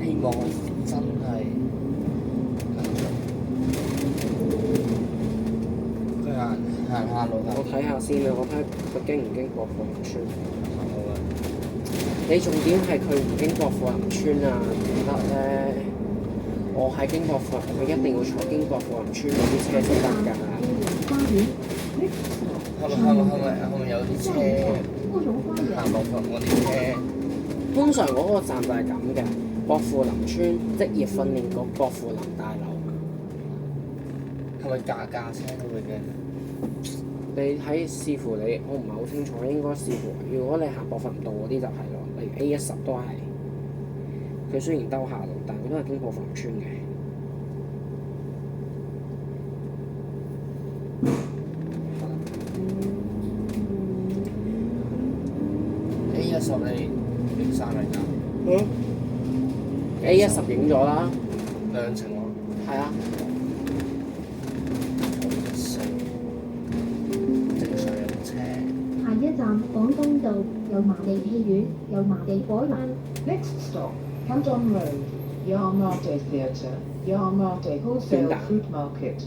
[SPEAKER 1] 希望真係佢行下路
[SPEAKER 4] 我睇下先啊，我睇佢經唔經薄扶林村。
[SPEAKER 1] 行路嘅。
[SPEAKER 4] 你重點係佢唔經薄扶林村啊，唔得咧。我係經薄扶林，佢一定要坐經薄扶林村嗰啲車先得㗎。
[SPEAKER 2] 花园 Next stop
[SPEAKER 1] 係咪有啲車
[SPEAKER 2] 下一站芙蓉花
[SPEAKER 1] 行
[SPEAKER 2] 园。
[SPEAKER 1] 落去我啲車？
[SPEAKER 4] 通常嗰個站就係咁嘅，薄扶林村職業訓練局薄扶林大樓。
[SPEAKER 1] 係咪架車都會嘅？
[SPEAKER 4] 你睇視乎你，我唔係好清楚，應該視乎。如果你行薄扶林道嗰啲就係咯，例如 A10都係。佢雖然兜下路，但佢都係經薄扶林村嘅。
[SPEAKER 1] A10你影晒未㗎？A10
[SPEAKER 4] 影咗啦，
[SPEAKER 1] 兩程喎。
[SPEAKER 4] 係啊。
[SPEAKER 1] 4正常用車。
[SPEAKER 2] 下一站廣東道，油麻地戲院、油麻地果欄。
[SPEAKER 3] Next stop, Canton Road, Yarmate Theatre, Yarmate Wholesale
[SPEAKER 4] Linda.
[SPEAKER 3] Fruit Market.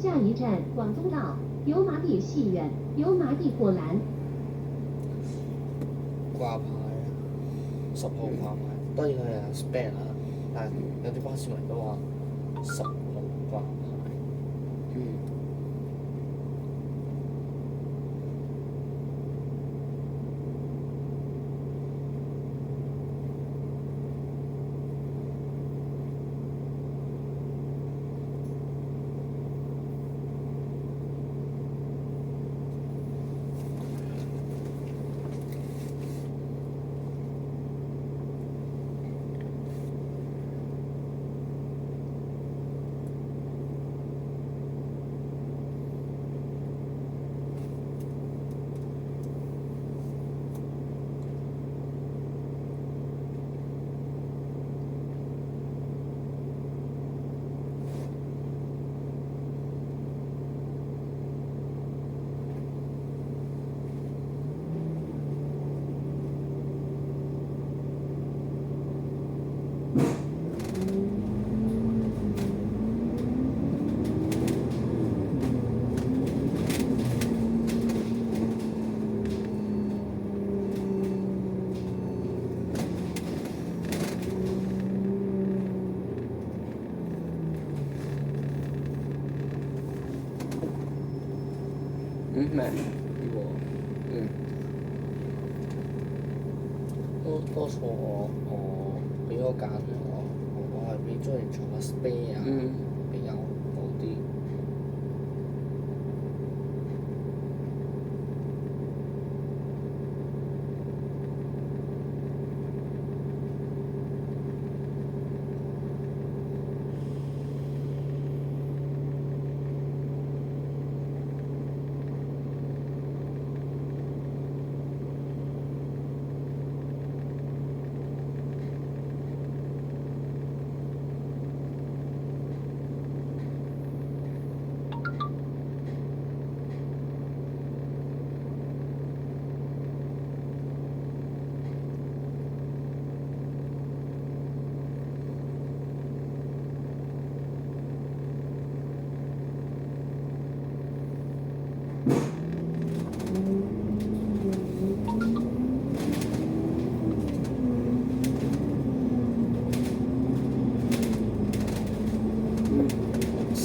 [SPEAKER 2] 下一站廣東道，油麻地戲院、油麻地果欄。
[SPEAKER 1] 掛牌10號掛牌，當然佢係 spare 啦，但係有啲巴士迷都話10號掛牌。
[SPEAKER 4] 嗯。咩？
[SPEAKER 1] 多數我俾我揀，我係俾中意坐個 spare 啊，比較好啲。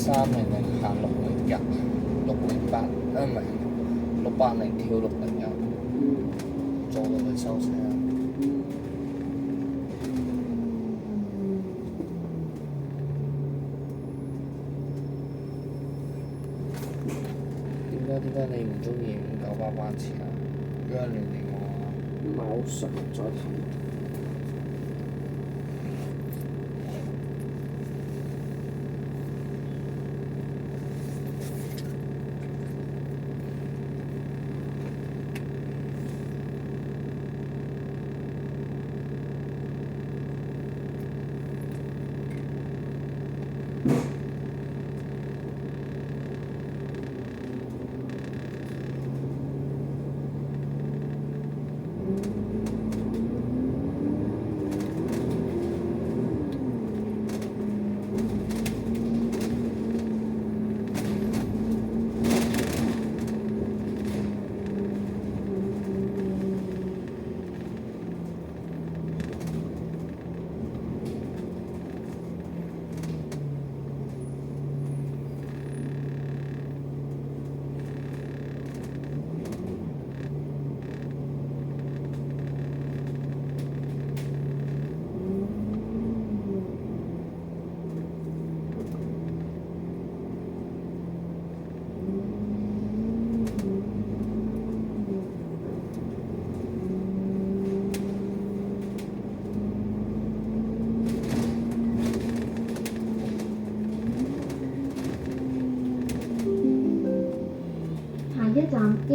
[SPEAKER 1] 300行601、608，唔係680跳601，坐到去收車。點解你唔中意598班次啊？因為亂嚟喎。
[SPEAKER 4] 唔係好熟，再睇。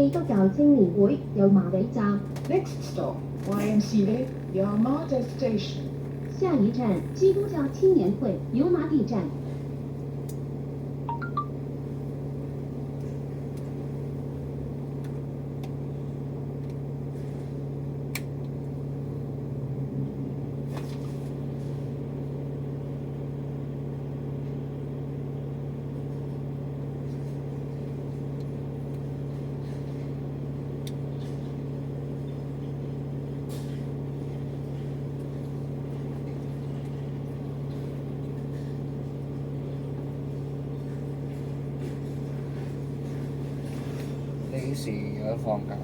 [SPEAKER 2] 基督教青年會油麻地站，
[SPEAKER 3] Next stop, YMCA Yamada Station.
[SPEAKER 2] 下一站基督教青年會油麻地站。
[SPEAKER 1] 你幾時有得放假？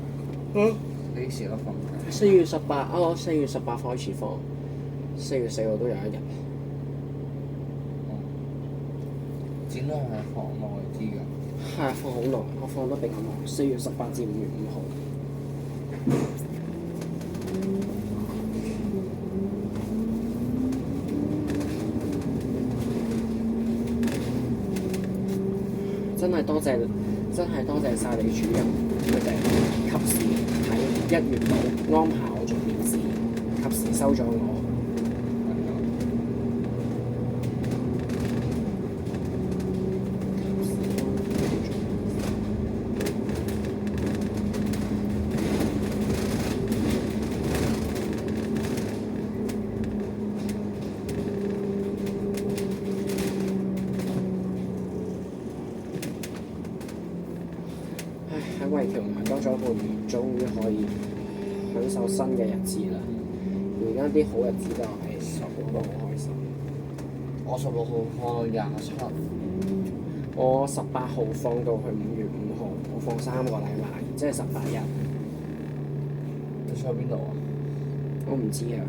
[SPEAKER 1] 你幾時有得放假？
[SPEAKER 4] 4月184月18開始放，4月4號都有一日。
[SPEAKER 1] 展覽係放耐啲㗎。
[SPEAKER 4] 係放好耐，我放得比較耐，4月18至5月5號。真係多謝晒你主任，佢哋及時喺1月度安排我做面試，及時收咗我。喺維橋埋多咗個月，終於可以享受新嘅日子啦！而家啲好日子就係16號好開心。
[SPEAKER 1] 我16號放到27，
[SPEAKER 4] 我18號放到去5月5號，我放3個禮拜，即係18日。
[SPEAKER 1] 你去邊度啊？
[SPEAKER 4] 我唔知啊，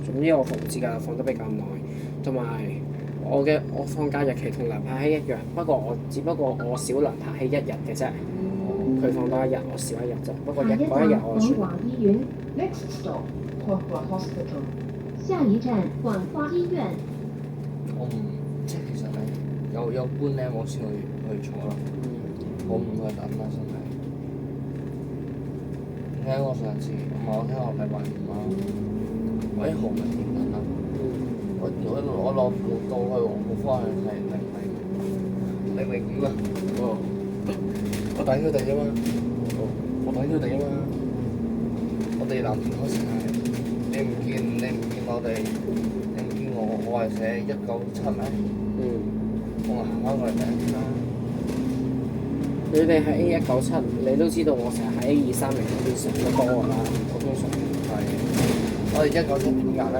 [SPEAKER 4] 總之我放節假放得比較耐，同埋我放假日期同梁柏希一樣，只不過我少梁柏希1日嘅啫。佢放多1日，我少1日啫。不過嗰一日我
[SPEAKER 2] 廣華醫院。
[SPEAKER 3] Next stop, Huanghua Hospital.
[SPEAKER 2] 下一站廣華醫院。
[SPEAKER 1] 即係其實咧，有搬咧，我先去坐啦。我唔去等啦，真係。點解我上次我聽我禮拜5啦，我喺何文田等啦。我落到去黃埔方向係005啊。我等佢哋啫嘛。我等佢哋啊嘛。我哋藍田嗰時係你唔見我哋，你唔見我係寫197咩？我行翻過嚟睇啦。
[SPEAKER 4] 你哋喺 A197，你都知道我成日喺A230嗰邊上得多㗎啦，我通常
[SPEAKER 1] 係。我哋197點解咧？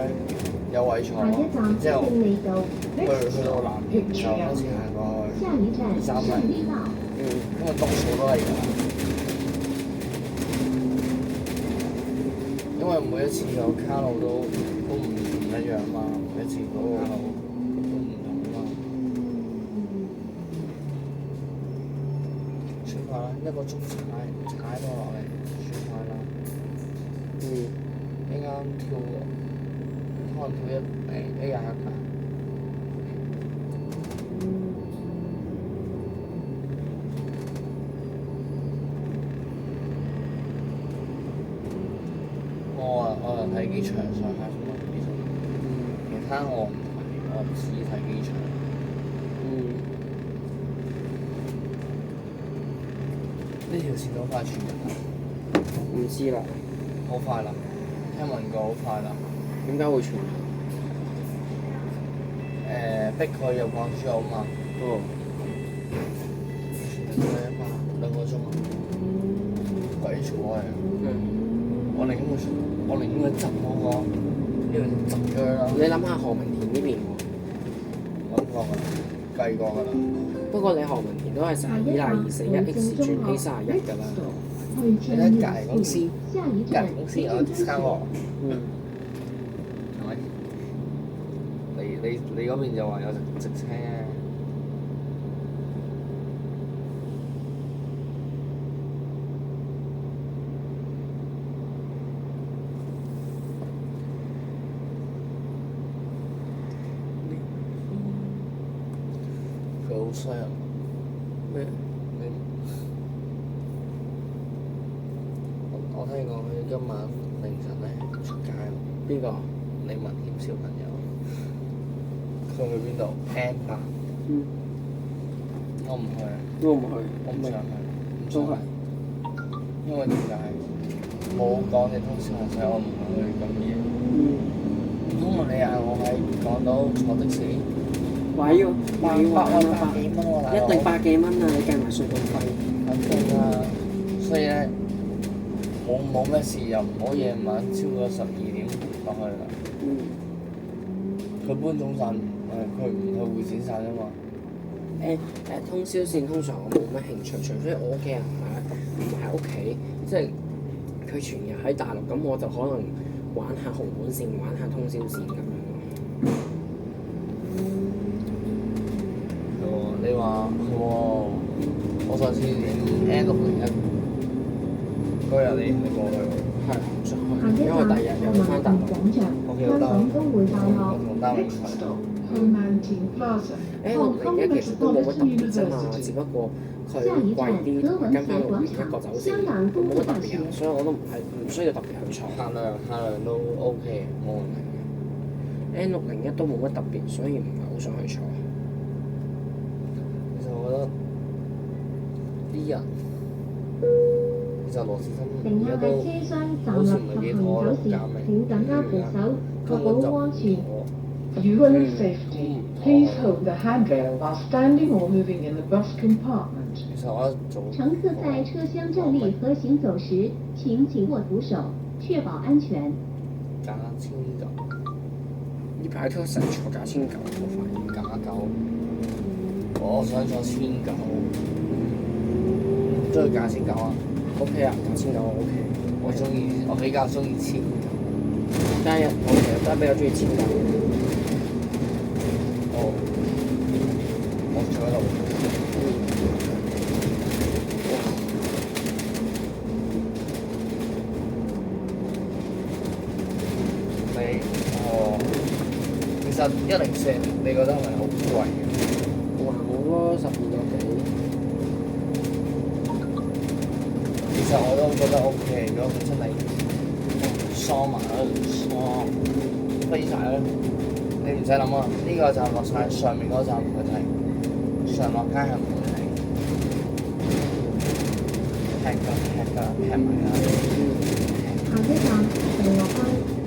[SPEAKER 1] 有位坐，
[SPEAKER 2] 下一站
[SPEAKER 1] 之後
[SPEAKER 2] 勝利道。
[SPEAKER 1] 去到藍田就開始行過去。
[SPEAKER 2] 下一站勝利道。
[SPEAKER 1] 因為多數都係㗎。因為每一次個卡路都唔一樣嘛，每一次嗰個卡路都唔同嘛。算快啦，1個鐘踩到落嚟，算快啦。啱啱跳，可能跳A21㗎。我係睇機場上下什麼機場，其他我唔睇，我只睇機場。呢條線好快全日啊！
[SPEAKER 4] 唔知啦，
[SPEAKER 1] 好快啦，聽聞過好快啦。
[SPEAKER 4] 點解會全日？
[SPEAKER 1] 逼佢入廣州啊嘛。全日都係1班2個鐘啊！鬼坐啊！我寧願佢執嗰個，呢樣執咗佢啦。
[SPEAKER 4] 你諗下何文田呢邊喎？
[SPEAKER 1] 諗過㗎啦，計過㗎啦。
[SPEAKER 4] 不過你何文田都係成日依賴241X 轉 A31㗎啦。
[SPEAKER 1] 你睇隔離公司，隔離公司有3個，係咪？你嗰邊就話有直車啊？佢好衰啊！
[SPEAKER 4] 咩？
[SPEAKER 1] 今晚凌晨咧出街喎。
[SPEAKER 4] 邊個？
[SPEAKER 1] 李文謙小朋友，佢去邊度 ？M8，
[SPEAKER 4] 嗯，
[SPEAKER 1] 我唔去，
[SPEAKER 4] 我唔去，
[SPEAKER 1] 我唔想去，唔
[SPEAKER 4] 都係
[SPEAKER 1] 想去，因為點解？冇講嘅通宵行駛，我唔去咁夜。唔通你嗌我喺港島坐的士？
[SPEAKER 4] 喂要
[SPEAKER 1] 百幾蚊喎，大佬
[SPEAKER 4] 一定百幾蚊啊！你計埋隧道費。
[SPEAKER 1] 肯定啦，所以咧冇咩事又唔好夜晚超過12點落去啦。
[SPEAKER 4] 嗯。
[SPEAKER 1] 佢搬總站佢唔去會展站啊嘛。
[SPEAKER 4] 通宵線通常我冇乜興趣，除非我屋企人唔喺屋企，即係佢全日喺大陸，咁我就可能玩下紅本線，玩下通宵線咁樣咯。
[SPEAKER 1] 係喎，你話係喎，我上次N601嗰日你過去喎。
[SPEAKER 4] 係唔想
[SPEAKER 2] 下
[SPEAKER 4] 去，
[SPEAKER 2] 一站
[SPEAKER 4] 因為第二日又要翻大陸。
[SPEAKER 2] 廣場，香港都會大學。
[SPEAKER 1] 我同單位
[SPEAKER 3] Next
[SPEAKER 1] 去。
[SPEAKER 3] stop, Homantin Plaza.
[SPEAKER 4] L 零一其實都冇乜特別啫嘛，只不過佢貴啲，跟翻另一個走線，冇乜特別啊，所以我都唔需要特別去坐。
[SPEAKER 1] 限量都 OK，冇問題。
[SPEAKER 4] N601都冇乜特別，所以唔係好想去坐。
[SPEAKER 1] 其實我覺得啲人其實羅志森
[SPEAKER 2] 乘客
[SPEAKER 1] 而家都
[SPEAKER 2] 喺車廂站
[SPEAKER 1] 好
[SPEAKER 2] 立
[SPEAKER 1] 似唔係幾
[SPEAKER 2] 及行走時，
[SPEAKER 1] 妥咯革命
[SPEAKER 2] 請緊握扶手，確保安全。
[SPEAKER 3] For your safety, please hold the handrail while standing or moving in the bus compartment.
[SPEAKER 1] 其實我一早
[SPEAKER 2] 乘客在車廂站立和行走時，請緊握扶手，確保安全。
[SPEAKER 1] 假千九，
[SPEAKER 4] 呢排都成日坐價1900，我發現。
[SPEAKER 1] 假九，我想坐1900，中意假千九啊！
[SPEAKER 4] OK 啊，1900我 OK。
[SPEAKER 1] 我比較中意1900。
[SPEAKER 4] 但係我其實都係比較中意1900。
[SPEAKER 1] 我坐喺度。其實104你覺得係咪好貴嘅？
[SPEAKER 4] 還好咯，12個幾。
[SPEAKER 1] 其實我都覺得 OK，如果佢真係疏埋嗰條疏飛晒咧，你唔使諗啊！呢個站落晒，上面嗰站唔會停，上落街係唔會停，劈埋啦。
[SPEAKER 2] 下一站成樂街，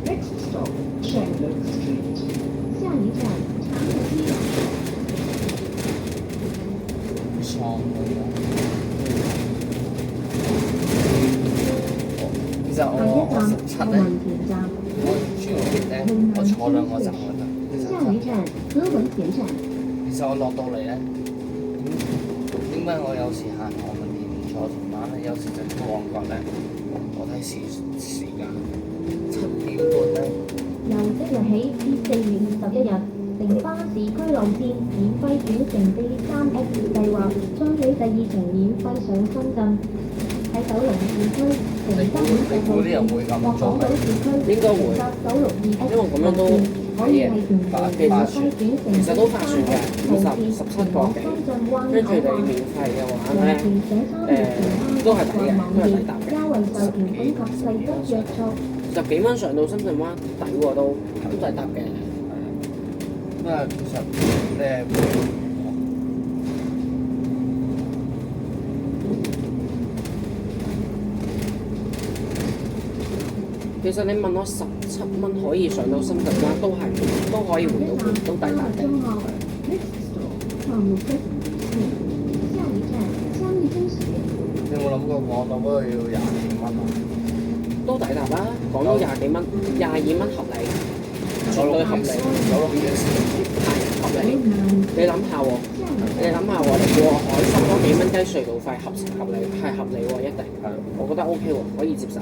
[SPEAKER 3] Next stop, Chamberlain Street.
[SPEAKER 2] 下一站長樂街。
[SPEAKER 1] 喪去咗。其實
[SPEAKER 2] 下一站
[SPEAKER 1] 17咧，
[SPEAKER 2] 何文田站。
[SPEAKER 1] 我專門咧，我坐2個站嗰陣，其實
[SPEAKER 2] 下一站何文田站。
[SPEAKER 1] 其實我落到嚟咧，點解我有時行何文田坐同班咧，有時就出旺角咧？我睇時間7點半咧。
[SPEAKER 2] 由即日起至4月21日，乘巴士區路線免費轉乘D3X 計劃，將於第2程免費上深圳。喺九龍市區乘新鐵路線或港島市區
[SPEAKER 4] 應該會
[SPEAKER 2] 乘搭962X
[SPEAKER 4] 因為咁樣都
[SPEAKER 2] 可以係全部免費轉乘
[SPEAKER 4] 其實都划算嘅17個幾跟住你免費嘅話咧，都係抵嘅，都係抵搭嘅。
[SPEAKER 2] 優惠授權款及細則約束。
[SPEAKER 4] 10幾蚊上到深圳灣抵喎，都抵搭嘅。
[SPEAKER 1] 因為其實你係
[SPEAKER 4] 其實你問我17蚊可以上到深圳灣，都可以回到本，都抵搭嘅。
[SPEAKER 2] Next stop，創木車城下一站江裕中學。
[SPEAKER 1] 你有冇諗過港島嗰度要20幾蚊啊？
[SPEAKER 4] 都抵搭啦，講到20幾蚊，22蚊合理，絕對合理，96
[SPEAKER 1] 幾時？
[SPEAKER 4] 係合理。你諗下喎，你過海10多幾蚊雞隧道費合情合理，係合理喎，一定。
[SPEAKER 1] 係。
[SPEAKER 4] 我覺得 OK 喎，可以接受。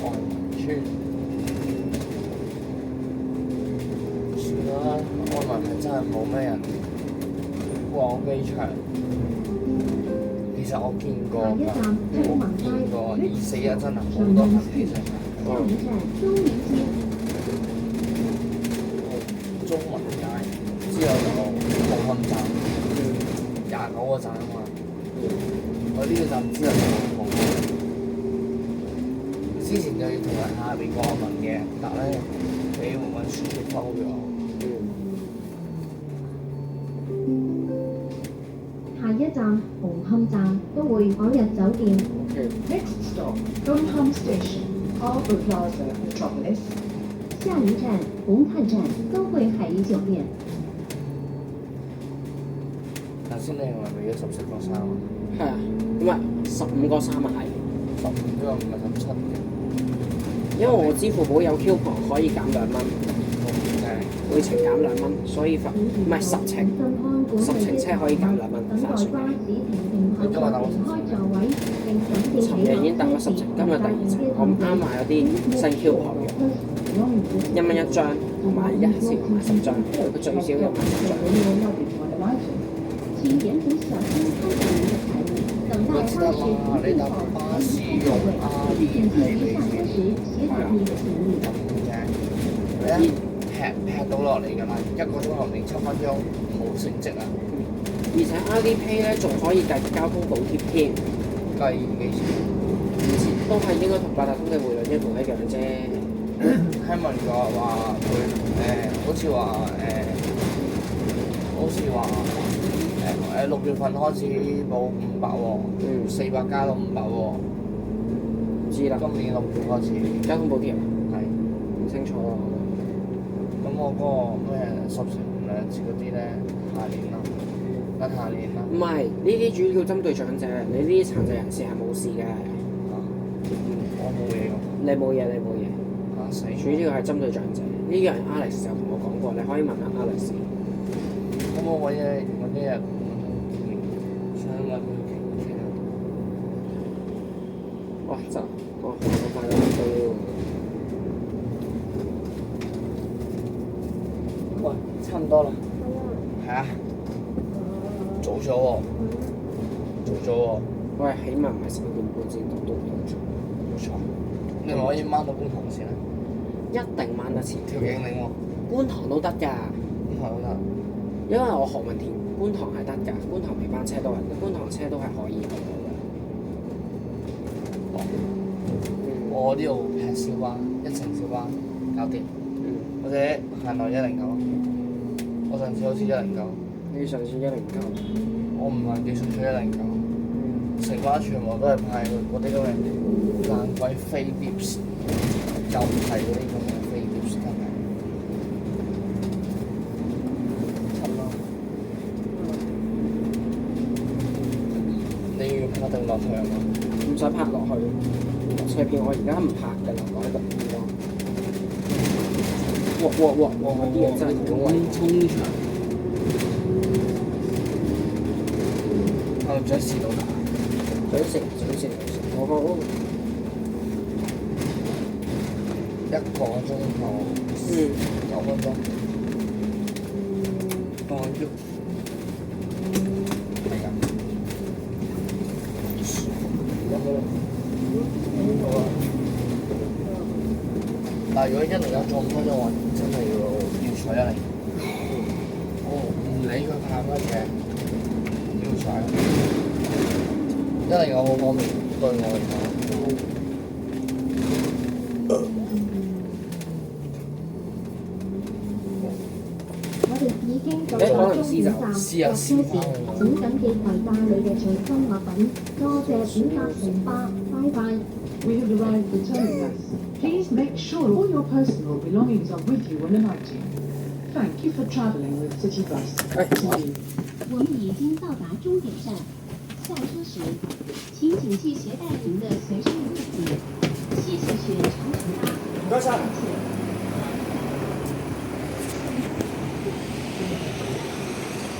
[SPEAKER 1] 愛民村。算啦，愛民係真係冇咩人逛機場。其實我見過㗎，我見過24日真係好多行機場。
[SPEAKER 2] 下一站中民街。
[SPEAKER 1] 中文街。之後就紅磡站，29個站啊嘛。我呢個站之後就紅磡。之前就要同人下邊過問嘅，但咧俾運輸局收咗。
[SPEAKER 2] 下一站紅磡站都會海逸酒店。
[SPEAKER 3] Next stop, Fulham Station, Harbour Plaza, Metropolis.
[SPEAKER 2] 下一站红磡站都會海逸酒店。
[SPEAKER 1] 頭先你係咪俾咗14個衫啊？
[SPEAKER 4] 係啊，唔係15個衫啊，係。
[SPEAKER 1] 15呢個唔係17嘅。
[SPEAKER 4] 因為我支付寶有 coupon 可以減2蚊，每程減2蚊，所以唔係10程車可以減2蚊，翻船嘅。
[SPEAKER 1] 你今日等我
[SPEAKER 4] 尋日已經等咗10程，今日第2程，我唔啱買嗰啲新 coupon 嘅，1蚊1張，同埋一次買10張，佢最少要買10張。
[SPEAKER 2] 請沿途小心看管您的财物，等待巴士停靠
[SPEAKER 1] 巴士用阿里
[SPEAKER 2] 請
[SPEAKER 1] 係
[SPEAKER 2] 記下車時攜帶你的行李。
[SPEAKER 1] 你一劈到落嚟㗎啦，1個鐘頭07分鐘，好成績啊！
[SPEAKER 4] 而且 Alipay 咧仲可以計交通補貼添，
[SPEAKER 1] 計幾錢？
[SPEAKER 4] 都係應該同八達通嘅匯率一模一樣啫。
[SPEAKER 1] 聽聞過話會好似話6月份開始冇500喎，400加到500喎。
[SPEAKER 4] 唔知啦，
[SPEAKER 1] 今年6月開始。
[SPEAKER 4] 交通補貼
[SPEAKER 1] 係。
[SPEAKER 4] 唔清楚咯。
[SPEAKER 1] 咁我嗰個咩10成2折嗰啲咧，下年啦，等下年啦。
[SPEAKER 4] 唔係，呢啲主要針對長者，你呢啲殘疾人士係冇事嘅。
[SPEAKER 1] 我冇嘢㗎。
[SPEAKER 4] 你冇嘢，你冇嘢。
[SPEAKER 1] 死！
[SPEAKER 4] 主要係針對長者。呢樣 Alex 就同我講過，你可以問下 Alex。
[SPEAKER 1] 咁我揾一日想揾佢傾下。
[SPEAKER 4] 哇！真我快到到。
[SPEAKER 1] 喂，差唔多啦。係啊。早咗喎。早咗喎。
[SPEAKER 4] 喂，起碼唔係3點半先到都唔錯。
[SPEAKER 1] 冇錯。你咪可以掹到觀塘先啊？
[SPEAKER 4] 一定掹得前。
[SPEAKER 1] 條頸領喎。
[SPEAKER 4] 觀塘都得㗎。
[SPEAKER 1] 觀塘都得。
[SPEAKER 4] 因為我何文田觀塘係得㗎，觀塘尾班車都係，觀塘車都係可以去到嘅。
[SPEAKER 1] 我呢度劈小巴，1程小巴搞掂。或者限內109。我上次好似109。
[SPEAKER 4] 你上次109。
[SPEAKER 1] 我唔係幾熟悉109。成班全部都係派嗰啲咁嘅爛鬼飛碟，就唔係嗰啲咁嘅飛碟真係。你要拍定落去啊嘛？
[SPEAKER 4] 唔使拍落去，隨便我而家唔拍㗎啦，我喺度見到。哇！啲嘢真係好威！
[SPEAKER 1] 衝場。我準時到達。
[SPEAKER 4] 準時。我
[SPEAKER 1] 1個鐘頭9分鐘。當喐。係㗎。好啊。但係如果109做5分鐘，我真係要坐109。我唔理佢拍乜嘢，要坐。109好方便，對我嚟講。
[SPEAKER 2] 我哋已經到咗終點站落車時，請緊記攜帶你嘅隨身物品。多謝選擇城巴，拜拜。
[SPEAKER 3] We have arrived at the terminus. Please make sure all your personal belongings are with you when alighting. Thank you for travelling with City Bus.
[SPEAKER 2] 我們已經到達終點站，下車時請謹記攜帶您的隨身物品。謝謝選乘城巴，
[SPEAKER 1] 唔該晒。
[SPEAKER 2] 再見。